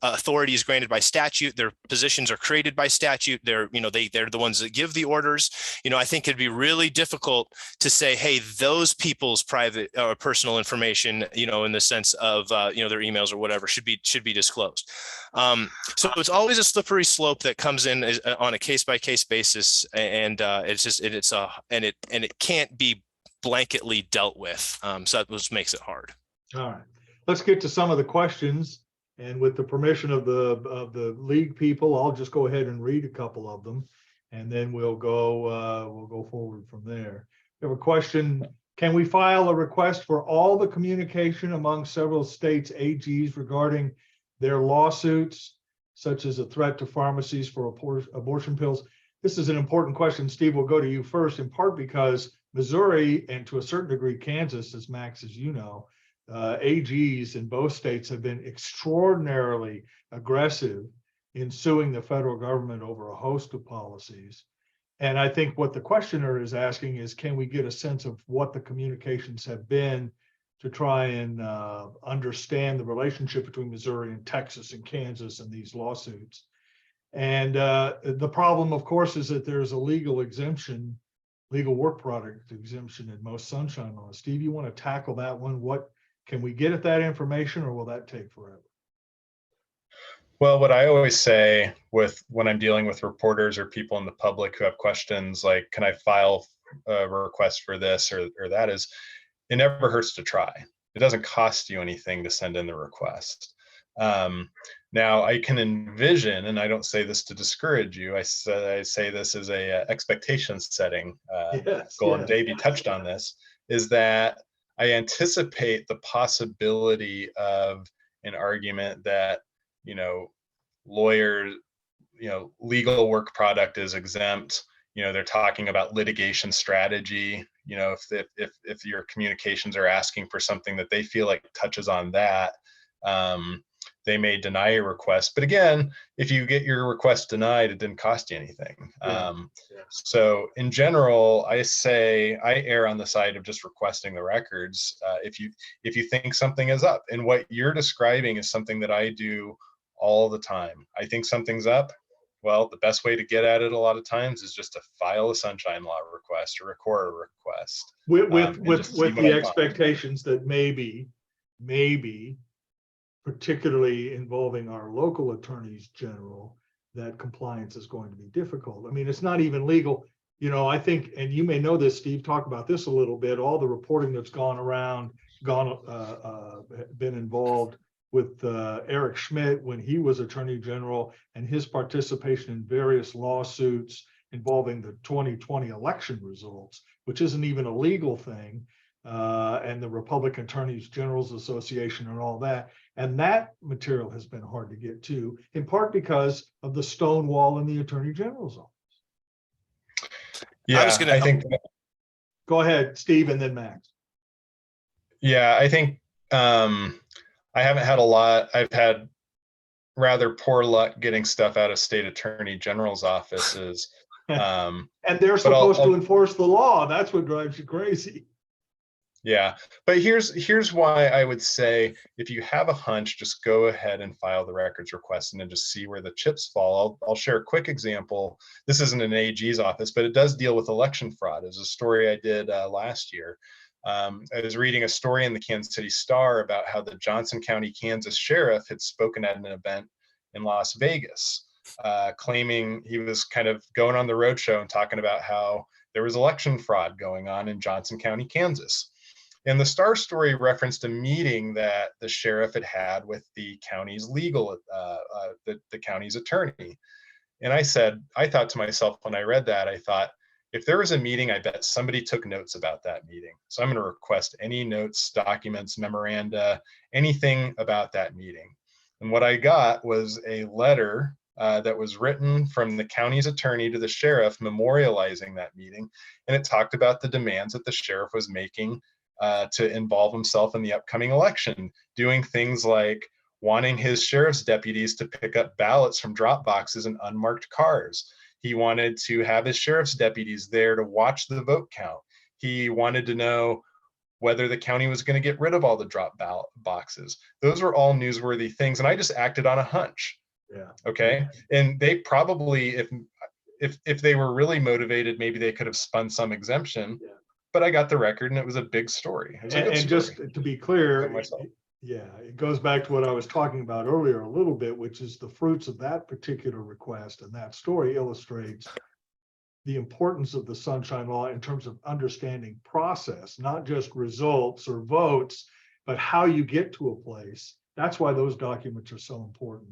authority is granted by statute, their positions are created by statute, they're the ones that give the orders. I think it'd be really difficult to say, hey, those people's private or personal information, in the sense of their emails or whatever should be disclosed. So it's always a slippery slope that comes in on a case-by-case basis, and it can't be blanketly dealt with. So that just makes it hard. All right, let's get to some of the questions. And with the permission of the league people, I'll just go ahead and read a couple of them, and then we'll go forward from there. We have a question: can we file a request for all the communication among several states' AGs regarding their lawsuits, such as a threat to pharmacies for abortion pills? This is an important question. Steve, we'll go to you first, in part because Missouri, and to a certain degree Kansas, as Max, as you know, AGs in both states have been extraordinarily aggressive in suing the federal government over a host of policies. And I think what the questioner is asking is, can we get a sense of what the communications have been to try and understand the relationship between Missouri and Texas and Kansas and these lawsuits? And the problem, of course, is that there's a legal work product exemption in most sunshine laws. Steve, you want to tackle that one? What can we get at that information, or will that take forever? Well, what I always say when I'm dealing with reporters or people in the public who have questions like, can I file a request for this or that, is it never hurts to try. It doesn't cost you anything to send in the request. Now I can envision, and I don't say this to discourage you, I say this as a expectation setting goal, and Dave, you touched on this, is that I anticipate the possibility of an argument that, lawyers, legal work product is exempt. They're talking about litigation strategy. If your communications are asking for something that they feel like touches on that, they may deny a request. But again, if you get your request denied, it didn't cost you anything. So in general, I err on the side of just requesting the records if you think something is up. And what you're describing is something that I do all the time. I think something's up. Well, the best way to get at it a lot of times is just to file a sunshine law request or a CORA request. With the expectations that maybe, particularly involving our local attorneys general, that compliance is going to be difficult. I mean, it's not even legal. I think, and you may know this, Steve, talk about this a little bit, all the reporting that's been involved with Eric Schmidt when he was attorney general, and his participation in various lawsuits involving the 2020 election results, which isn't even a legal thing, and the Republican Attorneys General's Association and all that. And that material has been hard to get to, in part because of the stone wall in the Attorney General's office. Yeah, I think. Go ahead, Steve, and then Max. Yeah, I think I haven't had a lot. I've had rather poor luck getting stuff out of state attorney general's offices. And they're supposed to enforce the law. That's what drives you crazy. Yeah, but here's why I would say if you have a hunch, just go ahead and file the records request and then just see where the chips fall. I'll share a quick example. This isn't an AG's office, but it does deal with election fraud. It was a story I did last year. I was reading a story in the Kansas City Star about how the Johnson County, Kansas sheriff had spoken at an event in Las Vegas, claiming he was kind of going on the roadshow and talking about how there was election fraud going on in Johnson County, Kansas. And the Star story referenced a meeting that the sheriff had had with the county's the county's attorney. And I thought to myself when I read that, I thought, if there was a meeting, I bet somebody took notes about that meeting. So I'm going to request any notes, documents, memoranda, anything about that meeting. And what I got was a letter that was written from the county's attorney to the sheriff memorializing that meeting. And it talked about the demands that the sheriff was making to involve himself in the upcoming election, doing things like wanting his sheriff's deputies to pick up ballots from drop boxes in unmarked cars. He wanted to have his sheriff's deputies there to watch the vote count. He wanted to know whether the county was going to get rid of all the drop ballot boxes. Those were all newsworthy things, and I just acted on a hunch. Yeah. Okay. And they probably, if they were really motivated, maybe they could have spun some exemption. Yeah. But I got the record, and it was a big story. And just to be clear, yeah, it goes back to what I was talking about earlier a little bit, which is the fruits of that particular request. And that story illustrates the importance of the Sunshine Law in terms of understanding process, not just results or votes, but how you get to a place. That's why those documents are so important.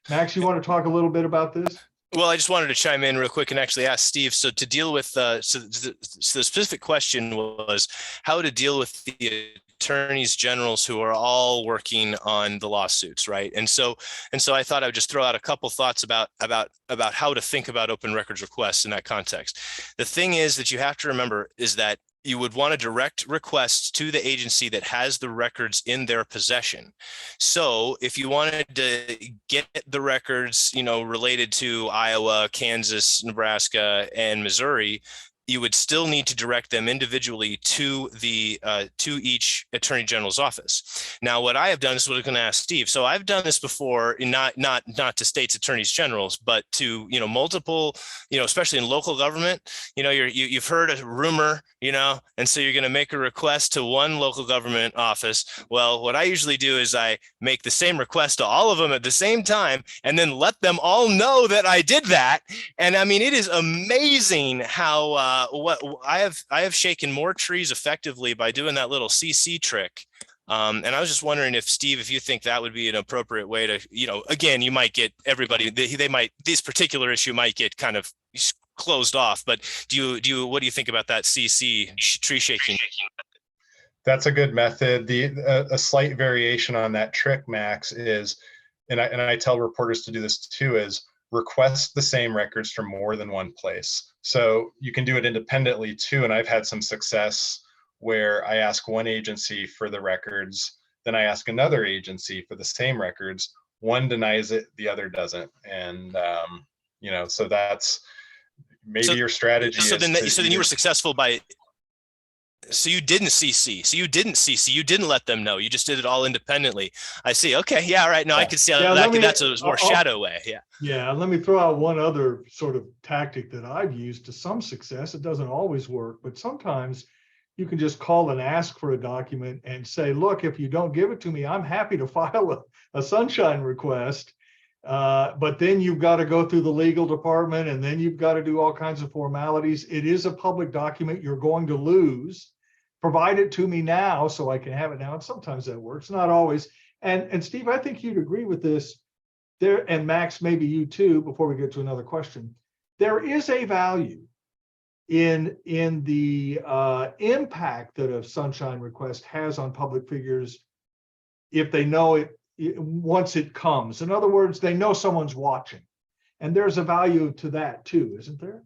Max, you want to talk a little bit about this? Well, I just wanted to chime in real quick and actually ask Steve. So to deal with, so the specific question was how to deal with the attorneys generals who are all working on the lawsuits, right? And so I thought I would just throw out a couple thoughts about how to think about open records requests in that context. The thing is that you have to remember is that you would want to direct requests to the agency that has the records in their possession. So if you wanted to get the records, related to Iowa, Kansas, Nebraska, and Missouri, you would still need to direct them individually to each attorney general's office. Now, what I have done, this is what I'm going to ask Steve. So I've done this before, not to states attorneys generals, but to multiple, especially in local government. You've heard a rumor, and so you're going to make a request to one local government office. Well, what I usually do is I make the same request to all of them at the same time, and then let them all know that I did that. And I mean, it is amazing how. What I have shaken more trees effectively by doing that little CC trick. And I was just wondering if Steve, if you think that would be an appropriate way to, again, you might get everybody, this particular issue might get kind of closed off, but what do you think about that CC tree shaking? That's a good method. A slight variation on that trick, Max, is, and I tell reporters to do this too, is request the same records from more than one place. So you can do it independently too. And I've had some success where I ask one agency for the records, then I ask another agency for the same records. One denies it, the other doesn't. And, so that's maybe your strategy. So then you were successful by, so you didn't CC. You didn't let them know. You just did it all independently. I see. Okay. Yeah. All right. No, I can see how that's a more shadow way. Yeah. Yeah. Let me throw out one other sort of tactic that I've used to some success. It doesn't always work, but sometimes you can just call and ask for a document and say, look, if you don't give it to me, I'm happy to file a sunshine request. But then you've got to go through the legal department, and then you've got to do all kinds of formalities. It is a public document you're going to lose. Provide it to me now so I can have it now. And sometimes that works, not always. And Steve, I think you'd agree with this there, and Max, maybe you too, before we get to another question. There is a value in the impact that a sunshine request has on public figures if they know it once it comes. In other words, they know someone's watching, and there's a value to that too, isn't there?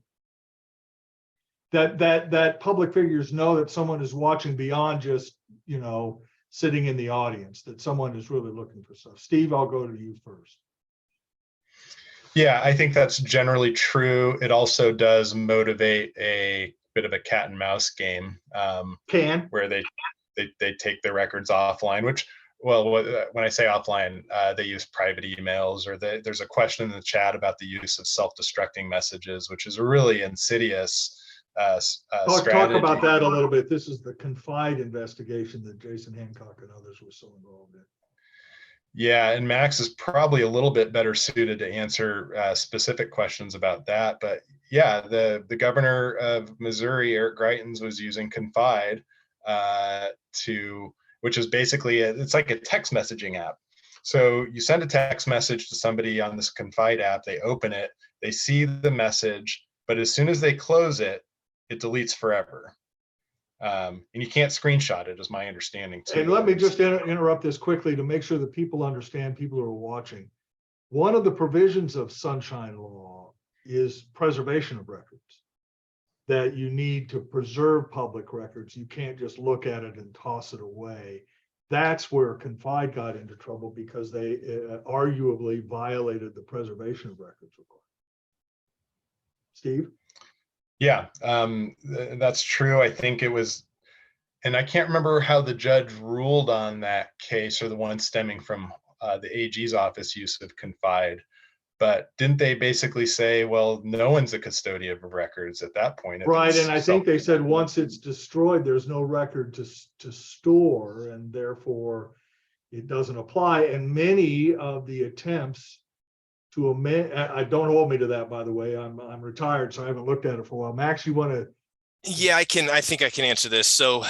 That public figures know that someone is watching beyond just sitting in the audience, that someone is really looking for stuff. Steve, I'll go to you first. Yeah, I think that's generally true. It also does motivate a bit of a cat and mouse game. Where they they take their records offline, which, well, when I say offline, they use private emails, or there's a question in the chat about the use of self-destructing messages, which is a really insidious Talk strategy. about that a little bit. This is the Confide investigation that Jason Hancock and others were so involved in. Yeah, and Max is probably a little bit better suited to answer specific questions about that. But yeah, the governor of Missouri, Eric Greitens, was using Confide which is basically it's like a text messaging app. So you send a text message to somebody on this Confide app, they open it, they see the message, but as soon as they close it, it deletes forever. And you can't screenshot it, is my understanding too. And let me just interrupt this quickly to make sure that people understand, people who are watching. One of the provisions of Sunshine Law is preservation of records, that you need to preserve public records. You can't just look at it and toss it away. That's where Confide got into trouble, because they arguably violated the preservation of records requirement. Steve? Yeah, that's true. I think it was, and I can't remember how the judge ruled on that case, or the one stemming from the AG's office use of Confide. But didn't they basically say, well, no one's a custodian of records at that point? Right, and I think they said once it's destroyed, there's no record to store, and therefore it doesn't apply. And many of the attempts to amend, I don't hold me to that, by the way. I'm retired, so I haven't looked at it for a while. Max, you want to? Yeah, I think I can answer this. So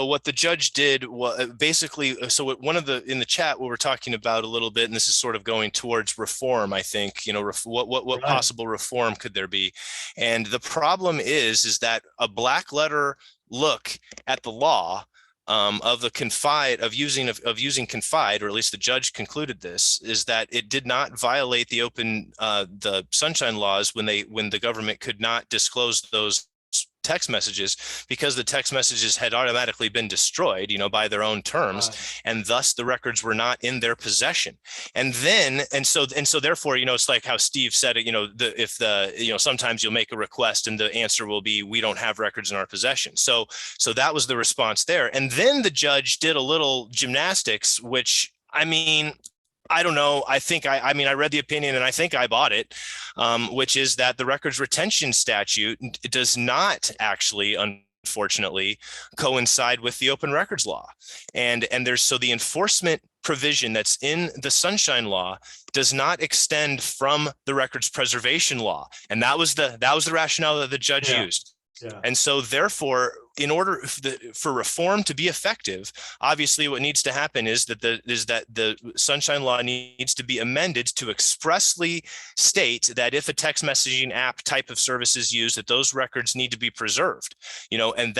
what the judge did was basically, so what one of the, in the chat, what we're talking about a little bit, and this is sort of going towards reform, I think, you know, what right. Possible reform could there be? And the problem is that a black letter look at the law of the Confide, of using Confide, or at least the judge concluded this, is that it did not violate the the Sunshine Laws when the government could not disclose those text messages, because the text messages had automatically been destroyed, you know, by their own terms, and thus the records were not in their possession. And so therefore, you know, it's like how Steve said it, you know, sometimes you'll make a request and the answer will be, we don't have records in our possession. So that was the response there. And then the judge did a little gymnastics, which, I mean, I don't know. I think I read the opinion and I think I bought it, which is that the records retention statute does not actually, unfortunately, coincide with the open records law. And so the enforcement provision that's in the Sunshine Law does not extend from the records preservation law. And that was the rationale that the judge used. Yeah. And so therefore, in order for reform to be effective, obviously what needs to happen is that the Sunshine Law needs to be amended to expressly state that if a text messaging app type of service is used, that those records need to be preserved, you know, and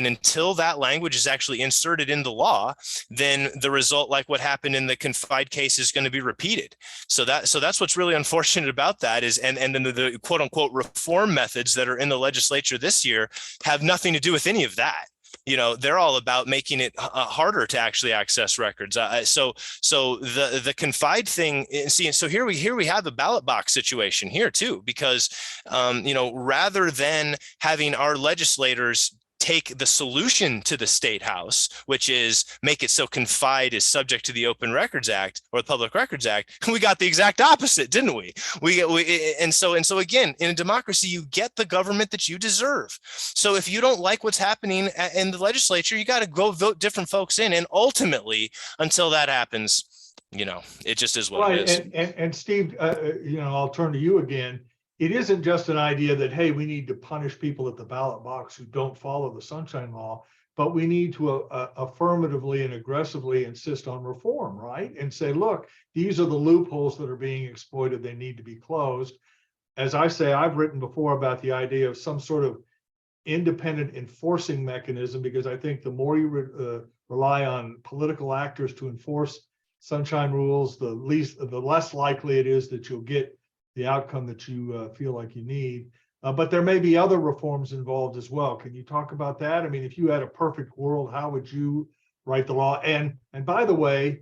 until that language is actually inserted in the law, then the result, like what happened in the Confide case, is going to be repeated. So that's what's really unfortunate about that is, and then the quote unquote reform methods that are in the legislature this year have nothing to do with any of that. You know, they're all about making it harder to actually access records. So the Confide thing, see, so here we have the ballot box situation here too, because you know, rather than having our legislators take the solution to the State House, which is make it so Confide is subject to the Open Records Act or the Public Records Act, we got the exact opposite, didn't we? And so again, in a democracy, you get the government that you deserve. So if you don't like what's happening in the legislature, you got to go vote different folks in. And ultimately, until that happens, you know, it just is what it is. And Steve, you know, I'll turn to you again. It isn't just an idea that, hey, we need to punish people at the ballot box who don't follow the Sunshine Law, but we need to affirmatively and aggressively insist on reform, right? And say, look, these are the loopholes that are being exploited. They need to be closed. As I say, I've written before about the idea of some sort of independent enforcing mechanism, because I think the more you rely on political actors to enforce sunshine rules, the less likely it is that you'll get the outcome that you feel like you need. But there may be other reforms involved as well. Can you talk about that? I mean, if you had a perfect world, how would you write the law? And by the way,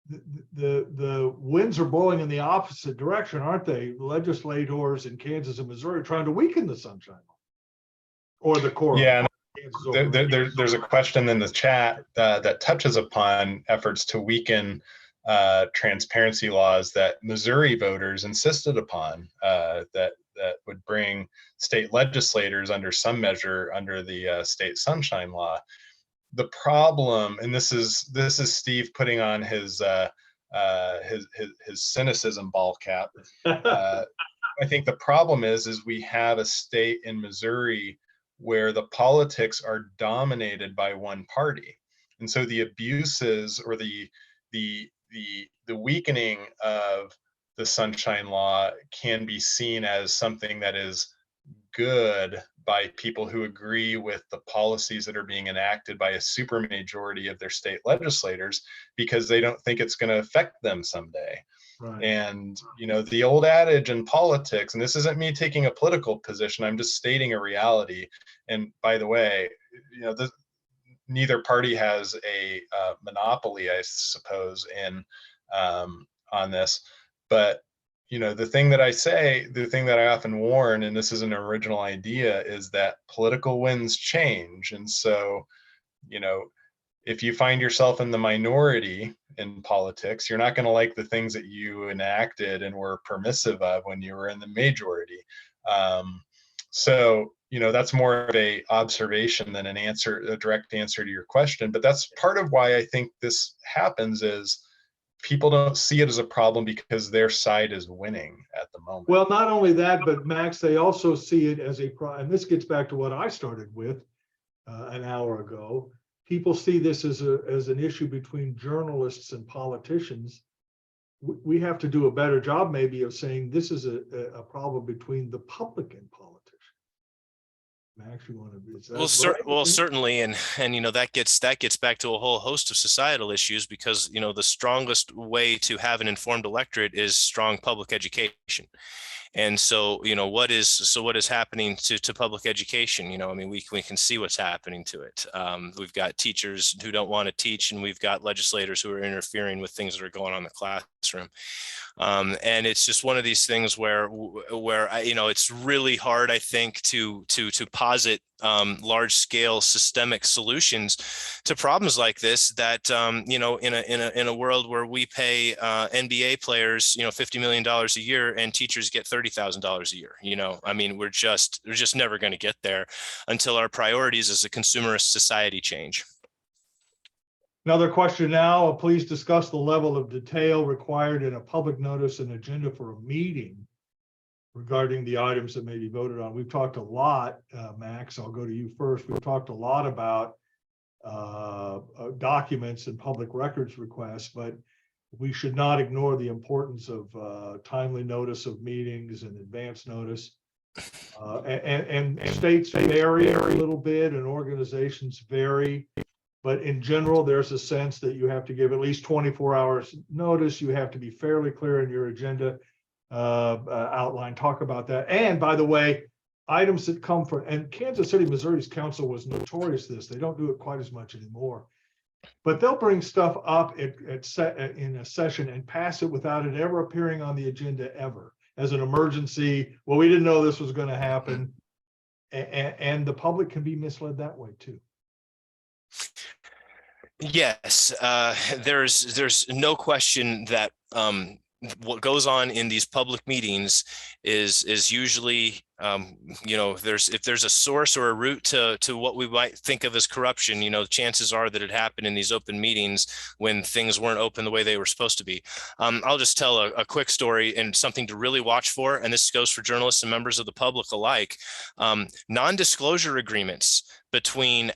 the winds are blowing in the opposite direction, aren't they? Legislators in Kansas and Missouri trying to weaken the Sunshine Law or the core. Yeah, There's a question in the chat that touches upon efforts to weaken transparency laws that Missouri voters insisted upon that would bring state legislators under some measure under the state sunshine law. The problem, and this is Steve putting on his cynicism ball cap. I think the problem is we have a state in Missouri where the politics are dominated by one party, and so the abuses or the weakening of the sunshine law can be seen as something that is good by people who agree with the policies that are being enacted by a supermajority of their state legislators because they don't think it's going to affect them someday. Right. And, you know, the old adage in politics, and this isn't me taking a political position, I'm just stating a reality. And by the way, you know, neither party has a monopoly, I suppose, in on this. But, you know, the thing that I often warn, and this is an original idea, is that political winds change. And so, you know, if you find yourself in the minority in politics, you're not going to like the things that you enacted and were permissive of when you were in the majority. So, you know, that's more of a observation than a direct answer to your question. But that's part of why I think this happens is people don't see it as a problem because their side is winning at the moment. Well, not only that, but Max, they also see it as and this gets back to what I started with an hour ago. People see this as an issue between journalists and politicians. We have to do a better job maybe of saying this is a problem between the public and politicians. Max, you want to? Well, certainly, and you know that gets back to a whole host of societal issues because you know the strongest way to have an informed electorate is strong public education. And so, you know, what is happening to public education? You know, I mean, we can see what's happening to it. We've got teachers who don't want to teach, and we've got legislators who are interfering with things that are going on in the classroom. And it's just one of these things where you know, it's really hard, I think, to posit large scale systemic solutions to problems like this that you know, in a world where we pay NBA players, you know, $50 million a year and teachers get $30,000 a year. You know, I mean, we're just never going to get there until our priorities as a consumerist society change. Another question now, please discuss the level of detail required in a public notice and agenda for a meeting regarding the items that may be voted on. We've talked a lot, Max, I'll go to you first. We've talked a lot about documents and public records requests, but we should not ignore the importance of timely notice of meetings and advance notice. And states vary a little bit and organizations vary. But in general, there's a sense that you have to give at least 24 hours notice. You have to be fairly clear in your agenda outline. Talk about that. And by the way, items that come from, and Kansas City, Missouri's council was notorious this. They don't do it quite as much anymore. But they'll bring stuff up in a session and pass it without it ever appearing on the agenda ever as an emergency. Well, we didn't know this was going to happen. And the public can be misled that way too. Yes, there's no question that what goes on in these public meetings is usually you know, if there's a source or a route to what we might think of as corruption, you know, chances are that it happened in these open meetings when things weren't open the way they were supposed to be. I'll just tell a quick story and something to really watch for, and this goes for journalists and members of the public alike. Non-disclosure agreements between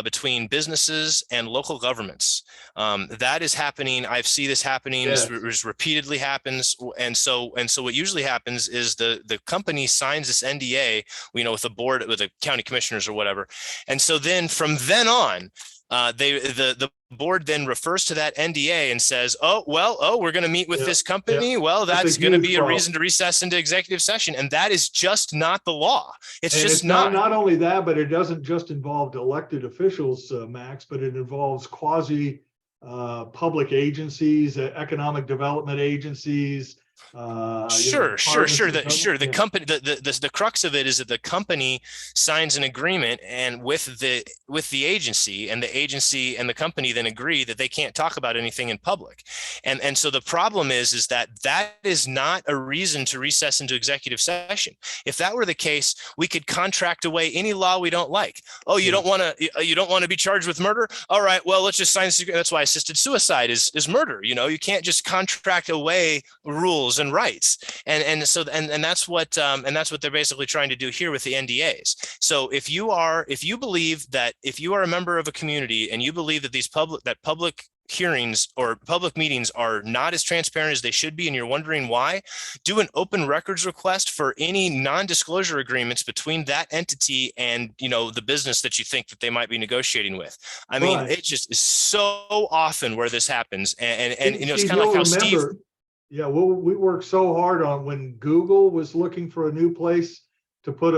between businesses and local governments. That is happening. I've seen this happening. Yes. This repeatedly happens. And so what usually happens is the company signs this NDA, you know, with the board, with the county commissioners or whatever. And so then from then on, the board then refers to that NDA and says, we're going to meet with this company. Yeah. Well, that's going to be a reason to recess into executive session. And that is just not the law. It's not only that, but it doesn't just involve elected officials, Max, but it involves quasi public agencies, economic development agencies, Sure. departments of the Sure. The government? company, the crux of it is that the company signs an agreement and with the agency, and the agency and the company then agree that they can't talk about anything in public. And so the problem is that is not a reason to recess into executive session. If that were the case, we could contract away any law we don't like. Oh, you don't want to be charged with murder? All right, well, let's just sign this agreement. That's why assisted suicide is murder. You can't just contract away rules and rights. And that's what they're basically trying to do here with the NDAs. So if you believe that if you are a member of a community and you believe that public hearings or public meetings are not as transparent as they should be, and you're wondering why, do an open records request for any non-disclosure agreements between that entity and the business that you think that they might be negotiating with. I mean, Right. it just is so often where this happens, and it's Steve, kind of like how you'll Steve. remember, yeah, well, we worked so hard on when Google was looking for a new place to put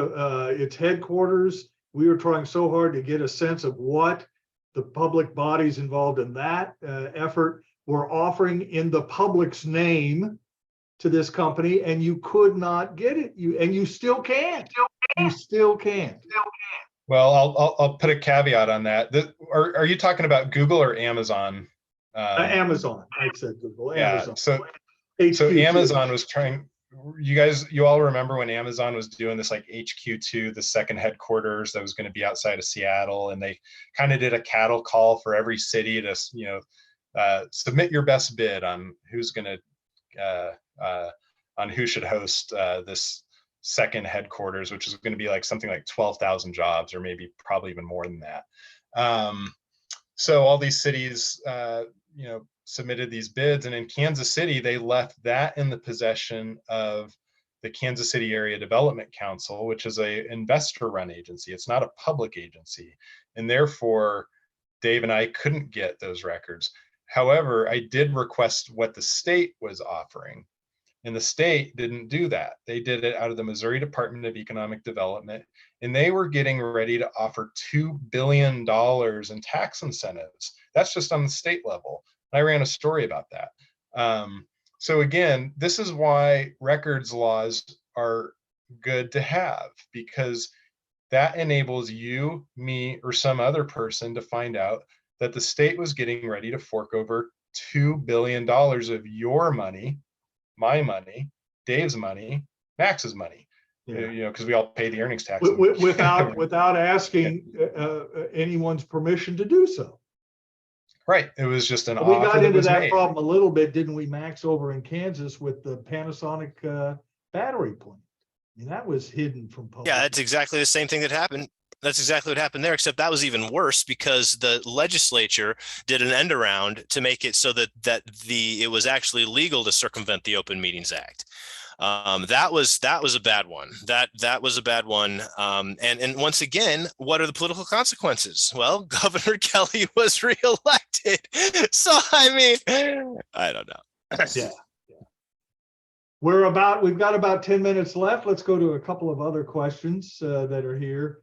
its headquarters. We were trying so hard to get a sense of what the public bodies involved in that effort were offering in the public's name to this company, and you could not get it. You still can't. You still can't. Well, I'll put a caveat on that. Are you talking about Google or Amazon? Amazon. I said Google. Yeah. Amazon. So HQ2. Amazon was trying. You all remember when Amazon was doing this like HQ2, the second headquarters that was going to be outside of Seattle, and they kind of did a cattle call for every city to submit your best bid on who's going to on who should host this second headquarters, which is going to be like something like 12,000 jobs, or maybe probably even more than that. So all these cities, submitted these bids, and in Kansas City, they left that in the possession of the Kansas City Area Development Council, which is a investor-run agency. It's not a public agency, and therefore Dave and I couldn't get those records. However, I did request what the state was offering, and the state didn't do that. They did it out of the Missouri Department of Economic Development, and they were getting ready to offer $2 billion in tax incentives. That's just on the state level. I ran a story about that. So again, this is why records laws are good to have, because that enables you, me, or some other person to find out that the state was getting ready to fork over $2 billion of your money, my money, Dave's money, Max's money, because we all pay the earnings tax. Without asking anyone's permission to do so. Right. It was just an We offer got into that made. problem a little bit, didn't we, Max, over in Kansas with the Panasonic battery plant? I mean, that was hidden from public. Yeah, that's exactly the same thing that happened. That's exactly what happened there, except that was even worse because the legislature did an end around to make it so that it was actually legal to circumvent the Open Meetings Act. That was a bad one. That was a bad one. And once again, what are the political consequences? Well, Governor Kelly was reelected. So I mean, I don't know. Yeah. We've got about 10 minutes left. Let's go to a couple of other questions that are here.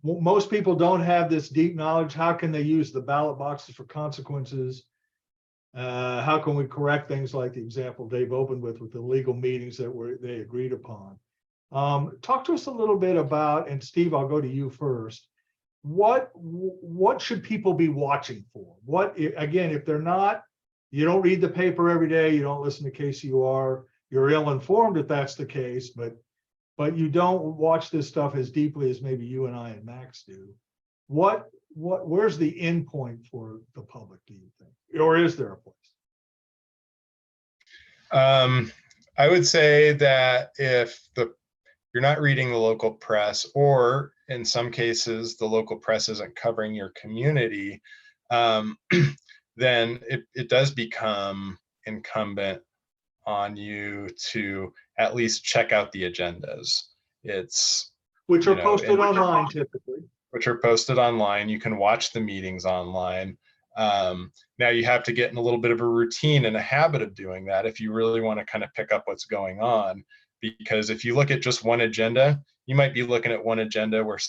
Most people don't have this deep knowledge. How can they use the ballot boxes for consequences? How can we correct things like the example Dave opened with the legal meetings that they agreed upon? Talk to us a little bit about, and Steve, I'll go to you first. What should people be watching for? Again, if they're not, you don't read the paper every day, you don't listen to KCUR, you're ill-informed if that's the case, but you don't watch this stuff as deeply as maybe you and I and Max do. Where's the end point for the public, do you think? Or is there a place? I would say that if you're not reading the local press, or in some cases, the local press isn't covering your community, then it does become incumbent on you to at least check out the agendas. Which are posted online typically. Which are posted online. You can watch the meetings online. Now you have to get in a little bit of a routine and a habit of doing that if you really want to kind of pick up what's going on. Because if you look at just one agenda, you might be looking at one agenda where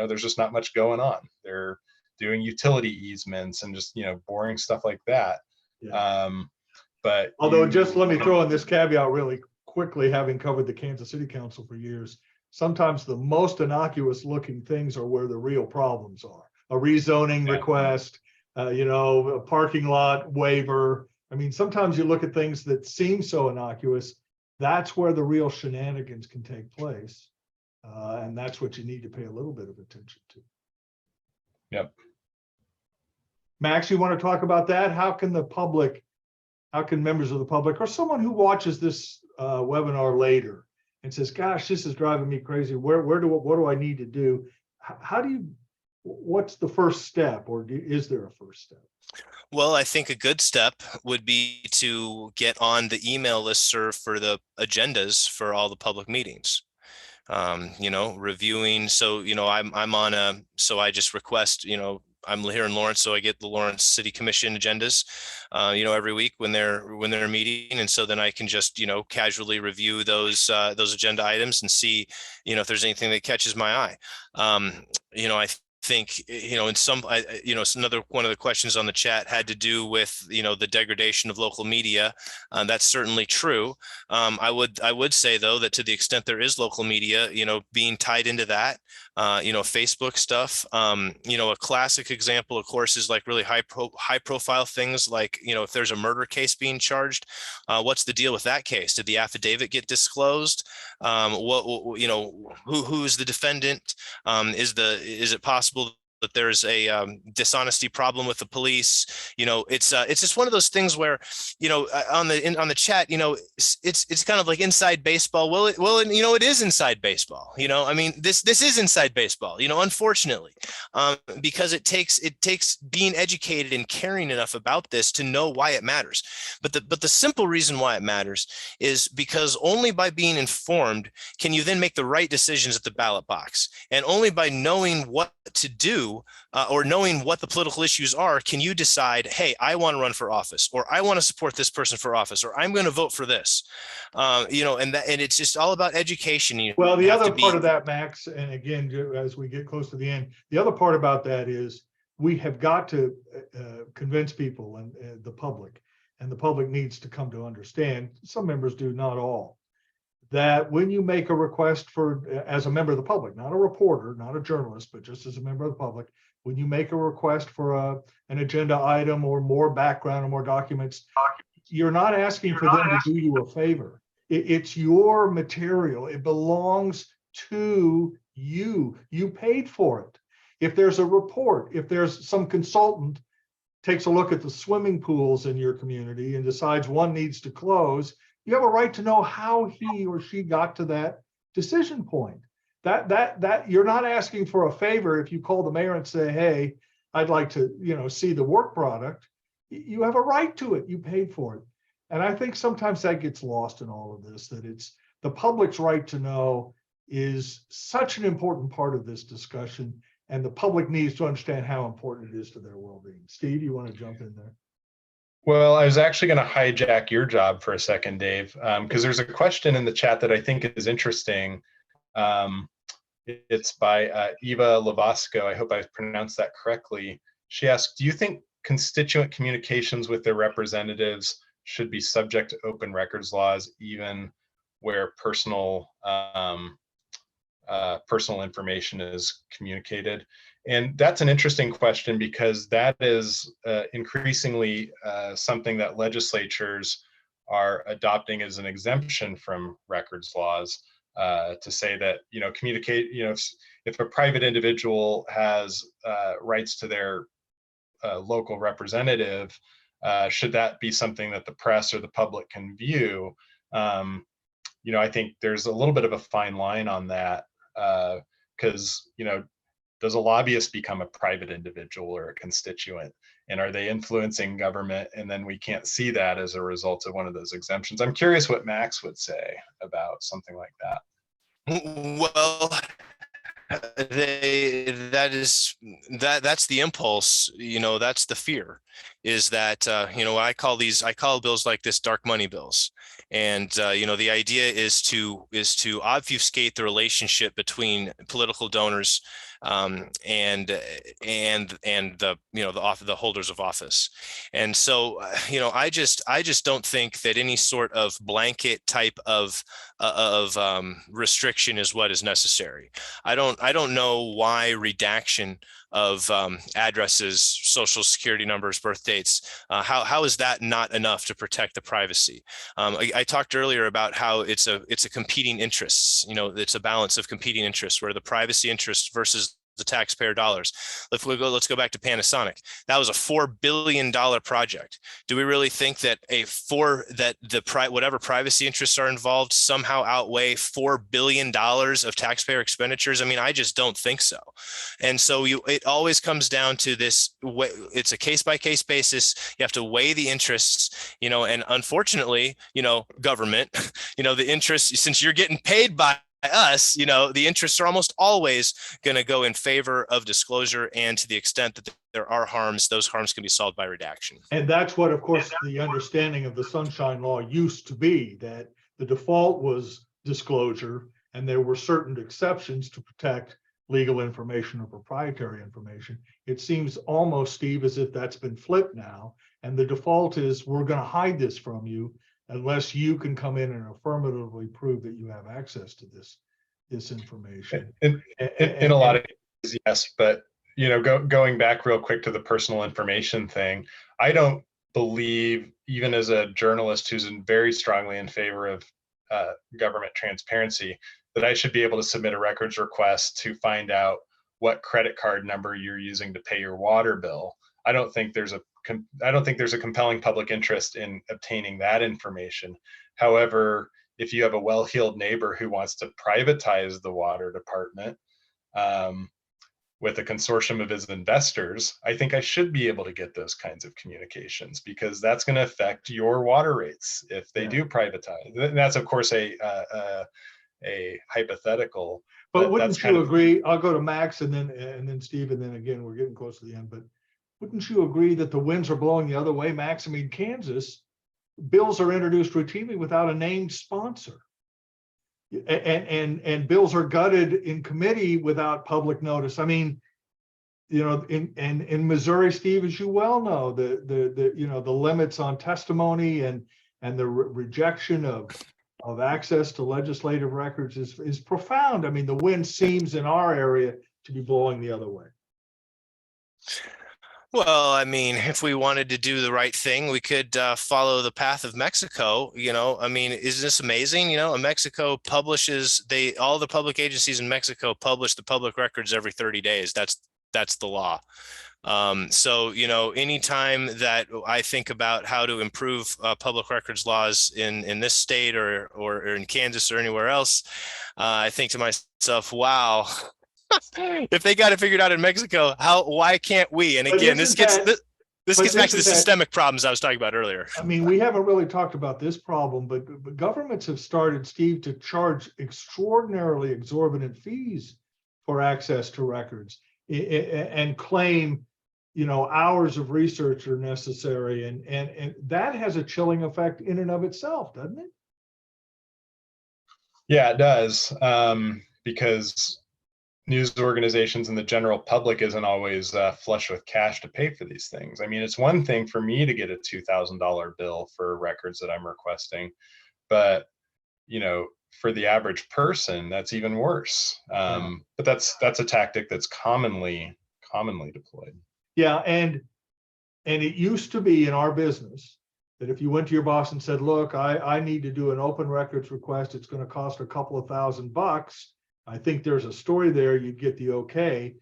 there's just not much going on. They're doing utility easements and just, boring stuff like that. Yeah. but Although just let me throw in this caveat really quickly, having covered the Kansas City Council for years, sometimes the most innocuous looking things are where the real problems are. A rezoning request, a parking lot waiver. I mean, sometimes you look at things that seem so innocuous, that's where the real shenanigans can take place. And that's what you need to pay a little bit of attention to. Yep. Max, you want to talk about that? How can members of the public or someone who watches this webinar later and says, gosh, this is driving me crazy. What do I need to do? What's the first step, or is there a first step? Well, I think a good step would be to get on the email listserv for the agendas for all the public meetings. Reviewing. So, so I just request, I'm here in Lawrence, so I get the Lawrence City Commission agendas, every week when they're meeting. And so then I can just, casually review those agenda items and see, if there's anything that catches my eye. I think, another one of the questions on the chat had to do with, the degradation of local media. That's certainly true. I would say, though, that to the extent there is local media, being tied into that, Facebook stuff, a classic example, of course, is like really high profile things like, if there's a murder case being charged, what's the deal with that case? Did the affidavit get disclosed? Who's the defendant? Is it possible that there's a dishonesty problem with the police? It's just one of those things where, on the chat, it's kind of like inside baseball. It is inside baseball. I mean, this is inside baseball, unfortunately, because it takes being educated and caring enough about this to know why it matters. But the simple reason why it matters is because only by being informed can you then make the right decisions at the ballot box, and only by knowing what to do, or knowing what the political issues are, can you decide, hey, I want to run for office, or I want to support this person for office, or I'm going to vote for this. And it's just all about education. Well, the other part of that, Max, and again, as we get close to the end, the other part about that is we have got to convince people and the public needs to come to understand, some members do, not all, that when you make a request as a member of the public, not a reporter, not a journalist, but just as a member of the public, when you make a request for an agenda item or more background or more documents, you're not asking for them to do you a favor. It's your material. It belongs to you. You paid for it. If there's a report, if there's some consultant takes a look at the swimming pools in your community and decides one needs to close, you have a right to know how he or she got to that decision point. That you're not asking for a favor if you call the mayor and say, hey, I'd like to, see the work product. You have a right to it. You paid for it. And I think sometimes that gets lost in all of this, that it's the public's right to know is such an important part of this discussion. And the public needs to understand how important it is to their well-being. Steve, you want to jump in there? Well, I was actually going to hijack your job for a second, Dave, because there's a question in the chat that I think is interesting. It's by Eva Lavasco. I hope I pronounced that correctly. She asked, do you think constituent communications with their representatives should be subject to open records laws, even where personal information is communicated? And that's an interesting question, because that is increasingly something that legislatures are adopting as an exemption from records laws, to say that, communicate, if a private individual has rights to their local representative, should that be something that the press or the public can view? I think there's a little bit of a fine line on that, because, does a lobbyist become a private individual or a constituent? And are they influencing government? And then we can't see that as a result of one of those exemptions. I'm curious what Max would say about something like that. Well, that's the impulse, that's the fear, is that, I call bills like this dark money bills. And, the idea is to obfuscate the relationship between political donors and the the holders of office. And so I just don't think that any sort of blanket type of restriction is what is necessary. I don't know why redaction of addresses, social security numbers, birth dates, how is that not enough to protect the privacy? I talked earlier about how it's a competing interests. It's a balance of competing interests where the privacy interest versus the taxpayer dollars. Let's go back to Panasonic. That was a $4 billion project. Do we really think that whatever privacy interests are involved somehow outweigh $4 billion of taxpayer expenditures? I mean, I just don't think so. And so it always comes down to this. It's a case by case basis. You have to weigh the interests, and unfortunately, government, the interests, since you're getting paid by us, the interests are almost always going to go in favor of disclosure, and to the extent that there are harms, those harms can be solved by redaction. And that's what, of course, the understanding of the Sunshine Law used to be, that the default was disclosure, and there were certain exceptions to protect legal information or proprietary information. It seems almost, Steve, as if that's been flipped now, and the default is we're going to hide this from you unless you can come in and affirmatively prove that you have access to this information. In a lot of cases, yes, but going back real quick to the personal information thing, I don't believe, even as a journalist who's very strongly in favor of government transparency, that I should be able to submit a records request to find out what credit card number you're using to pay your water bill. I don't think there's a compelling public interest in obtaining that information. However, if you have a well-heeled neighbor who wants to privatize the water department with a consortium of his investors, I think I should be able to get those kinds of communications, because that's going to affect your water rates if they do privatize. And that's, of course, a hypothetical. But wouldn't you agree? I'll go to Max and then Steve, and then again, we're getting close to the end. But wouldn't you agree that the winds are blowing the other way, Max? I mean, Kansas, bills are introduced routinely without a named sponsor, and bills are gutted in committee without public notice. I mean, in Missouri, Steve, as you well know, the limits on testimony and the rejection of access to legislative records is profound. I mean, the wind seems in our area to be blowing the other way. Well, I mean, if we wanted to do the right thing, we could follow the path of Mexico. I mean, isn't this amazing? Mexico publishes, all the public agencies in Mexico publish the public records every 30 days. That's the law. So, anytime that I think about how to improve public records laws in this state or in Kansas or anywhere else, I think to myself, wow. If they got it figured out in Mexico, why can't we? And again, this gets back to the systemic problems I was talking about earlier. I mean, we haven't really talked about this problem, but governments have started, Steve, to charge extraordinarily exorbitant fees for access to records and claim, hours of research are necessary. And that has a chilling effect in and of itself, doesn't it? Yeah, it does. Because news organizations and the general public isn't always flush with cash to pay for these things. I mean, it's one thing for me to get a $2,000 bill for records that I'm requesting, but for the average person, that's even worse. But that's a tactic that's commonly deployed. Yeah, and it used to be in our business that if you went to your boss and said, "Look, I need to do an open records request. It's going to cost a couple of $1,000. I think there's a story there," you'd get the okay.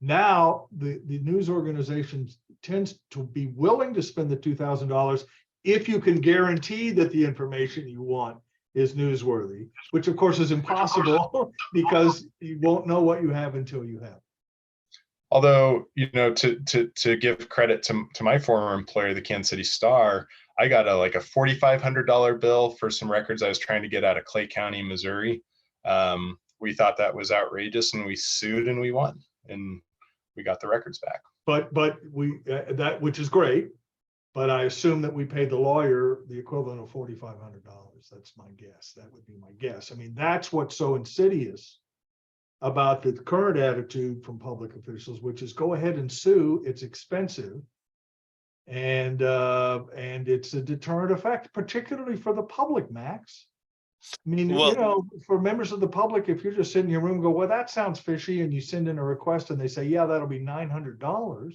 Now, the news organization tends to be willing to spend the $2,000 if you can guarantee that the information you want is newsworthy, which of course is impossible because you won't know what you have until you have. Although, to give credit to my former employer, the Kansas City Star, I got a $4,500 bill for some records I was trying to get out of Clay County, Missouri. We thought that was outrageous, and we sued and we won, and we got the records back. But we that, which is great, but I assume that we paid the lawyer the equivalent of $4,500. That's my guess. That would be my guess. I mean, that's what's so insidious about the current attitude from public officials, which is go ahead and sue. It's expensive. And it's a deterrent effect, particularly for the public, Max. I mean, Well, for members of the public, if you're just sitting in your room and go, well, that sounds fishy, and you send in a request and they say, yeah, that'll be $900.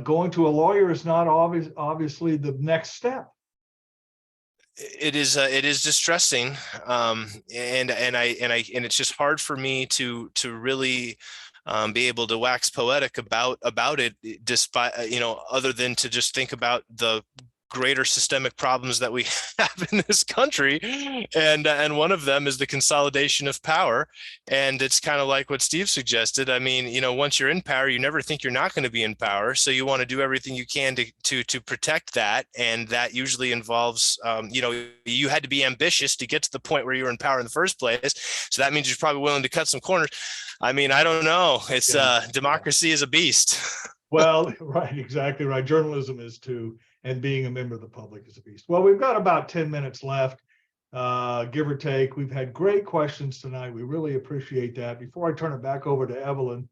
Going to a lawyer is not obviously the next step. it is distressing, and it's just hard for me to really be able to wax poetic about it, despite other than to just think about the greater systemic problems that we have in this country, and one of them is the consolidation of power. And it's kind of like what Steve suggested. I mean, once you're in power, you never think you're not going to be in power, so you want to do everything you can to protect that, and that usually involves you had to be ambitious to get to the point where you were in power in the first place, so that means you're probably willing to cut some corners. I mean, I don't know. It's democracy is a beast. Well, right, exactly right. Journalism is too, and being a member of the public is a beast. Well, we've got about 10 minutes left, give or take. We've had great questions tonight. We really appreciate that. Before I turn it back over to Evelyn,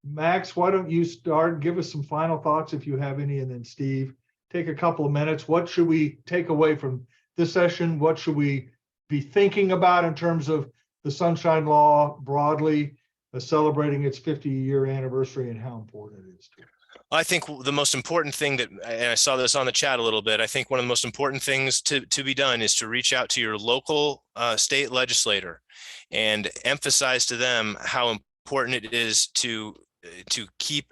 Max, why don't you start? Give us some final thoughts if you have any, and then Steve, take a couple of minutes. What should we take away from this session? What should we be thinking about in terms of the Sunshine Law broadly, celebrating its 50-year anniversary, and how important it is to us? I think the most important thing and I saw this on the chat a little bit, I think one of the most important things to be done is to reach out to your local state legislator and emphasize to them how important it is to keep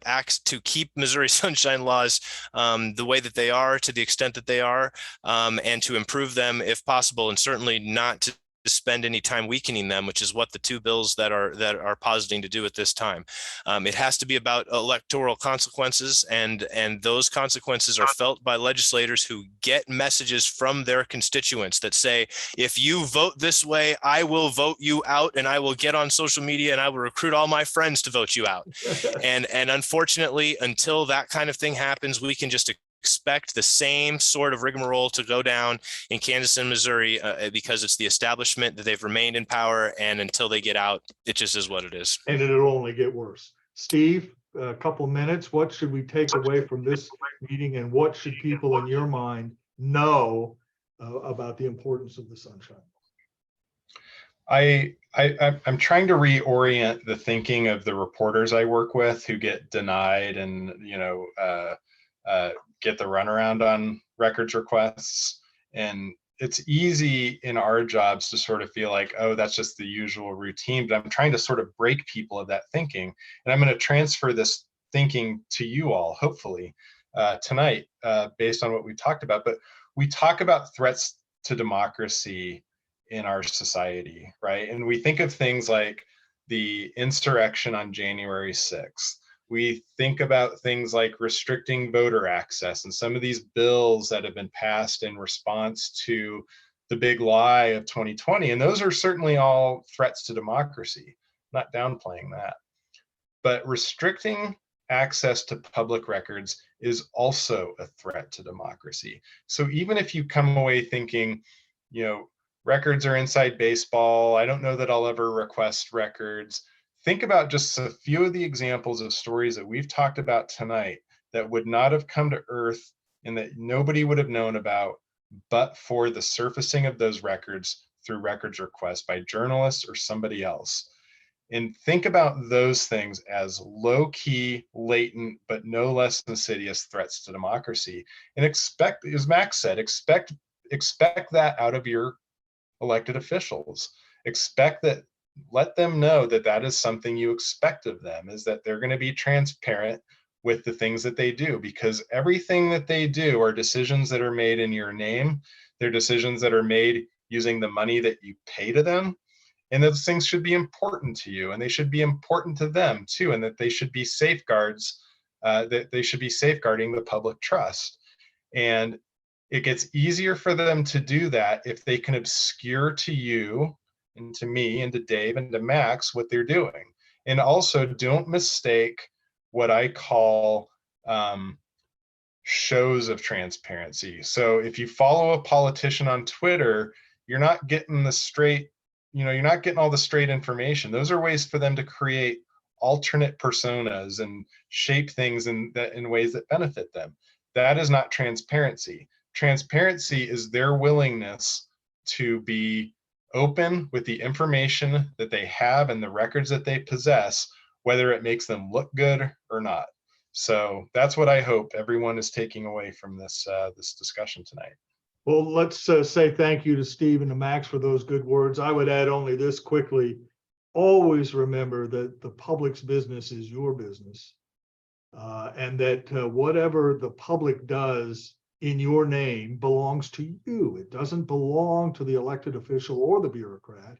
Missouri Sunshine Laws the way that they are, to the extent that they are, and to improve them if possible, and certainly not to spend any time weakening them, which is what the two bills that are positing to do at this time. It has to be about electoral consequences, and those consequences are felt by legislators who get messages from their constituents that say, if you vote this way, I will vote you out, and I will get on social media and I will recruit all my friends to vote you out. and unfortunately, until that kind of thing happens, we can just expect the same sort of rigmarole to go down in Kansas and Missouri, because it's the establishment that they've remained in power, and until they get out, it just is what it is. And it'll only get worse. Steve, a couple of minutes. What should we take away from this meeting, and what should people in your mind know about the importance of the Sunshine Law? I'm trying to reorient the thinking of the reporters I work with who get denied and get the runaround on records requests. And it's easy in our jobs to sort of feel like, oh, that's just the usual routine, but I'm trying to sort of break people of that thinking. And I'm going to transfer this thinking to you all, hopefully, tonight, based on what we talked about. But we talk about threats to democracy in our society, right? And we think of things like the insurrection on January 6th. We think about things like restricting voter access and some of these bills that have been passed in response to the big lie of 2020. And those are certainly all threats to democracy, not downplaying that. But restricting access to public records is also a threat to democracy. So even if you come away thinking, records are inside baseball, I don't know that I'll ever request records, think about just a few of the examples of stories that we've talked about tonight that would not have come to earth and that nobody would have known about but for the surfacing of those records through records requests by journalists or somebody else. And think about those things as low-key, latent, but no less insidious threats to democracy. And expect, as Max said, expect that out of your elected officials. Expect that. Let them know that that is something you expect of them, is that they're going to be transparent with the things that they do, because everything that they do are decisions that are made in your name. They're decisions that are made using the money that you pay to them. And those things should be important to you, and they should be important to them too, and that they should be safeguards, that they should be safeguarding the public trust. And it gets easier for them to do that if they can obscure to you and to me and to Dave and to Max what they're doing. And also, don't mistake what I call shows of transparency. So if you follow a politician on Twitter, you're not getting the straight you're not getting all the straight information. Those are ways for them to create alternate personas and shape things in ways that benefit them. That is not transparency. Transparency is their willingness to be open with the information that they have and the records that they possess, whether it makes them look good or not. So that's what I hope everyone is taking away from this discussion tonight. Well, let's say thank you to Steve and to Max for those good words. I would add only this quickly. Always remember that the public's business is your business. And that whatever the public does in your name belongs to you. It doesn't belong to the elected official or the bureaucrat.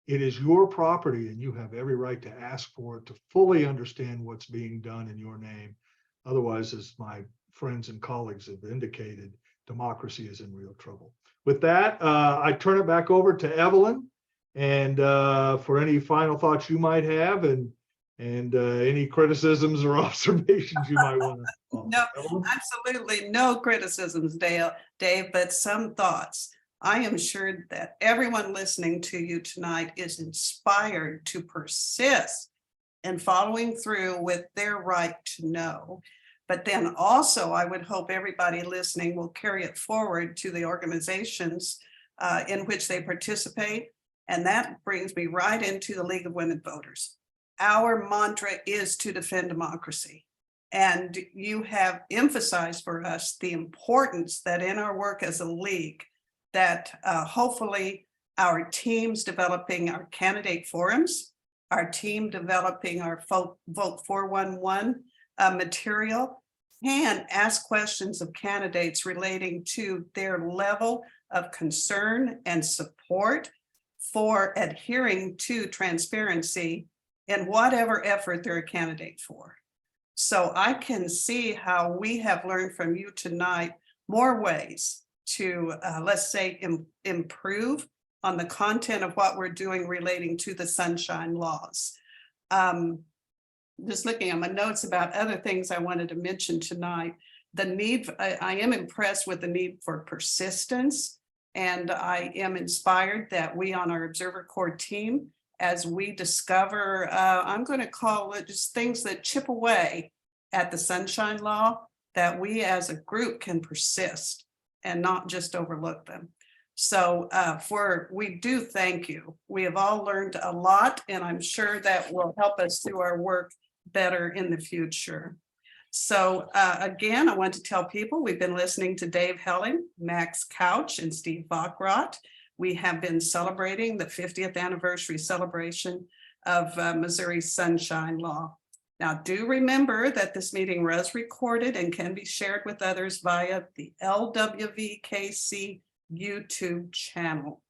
It is your property, and you have every right to ask for it, to fully understand what's being done in your name. Otherwise, as my friends and colleagues have indicated, democracy is in real trouble. With that, I turn it back over to Evelyn, and for any final thoughts you might have, and any criticisms or observations you might want to. No, absolutely no criticisms, Dave, but some thoughts. I am sure that everyone listening to you tonight is inspired to persist in following through with their right to know. But then also, I would hope everybody listening will carry it forward to the organizations in which they participate. And that brings me right into the League of Women Voters. Our mantra is to defend democracy. And you have emphasized for us the importance that in our work as a league, that hopefully our teams developing our candidate forums, our team developing our Vote 411 material, can ask questions of candidates relating to their level of concern and support for adhering to transparency in whatever effort they're a candidate for. So I can see how we have learned from you tonight more ways to, let's say, improve on the content of what we're doing relating to the Sunshine Laws. Just looking at my notes about other things I wanted to mention tonight, the need, I am impressed with the need for persistence, and I am inspired that we on our Observer Corps team, as we discover, I'm going to call it just things that chip away at the Sunshine Law, that we as a group can persist and not just overlook them. So we do thank you. We have all learned a lot, and I'm sure that will help us do our work better in the future. So again, I want to tell people we've been listening to Dave Helling, Max Kautsch, and Steve Vockrodt. We have been celebrating the 50th anniversary celebration of Missouri's Sunshine Law. Now, do remember that this meeting was recorded and can be shared with others via the LWVKC YouTube channel.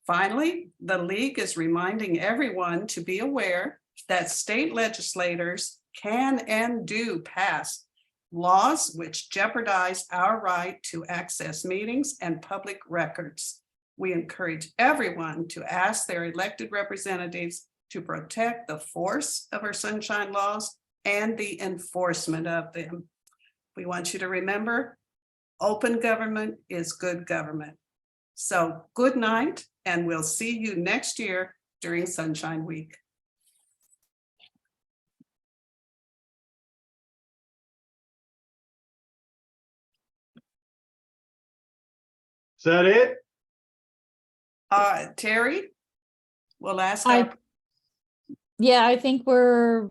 Finally, the League is reminding everyone to be aware that state legislators can and do pass laws which jeopardize our right to access meetings and public records. We encourage everyone to ask their elected representatives to protect the force of our Sunshine Laws and the enforcement of them. We want you to remember, open government is good government. So good night, and we'll see you next year during Sunshine Week. Is that it? Terry, we'll ask. Yeah, I think we're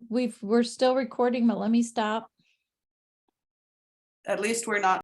still recording, but let me stop. At least we're not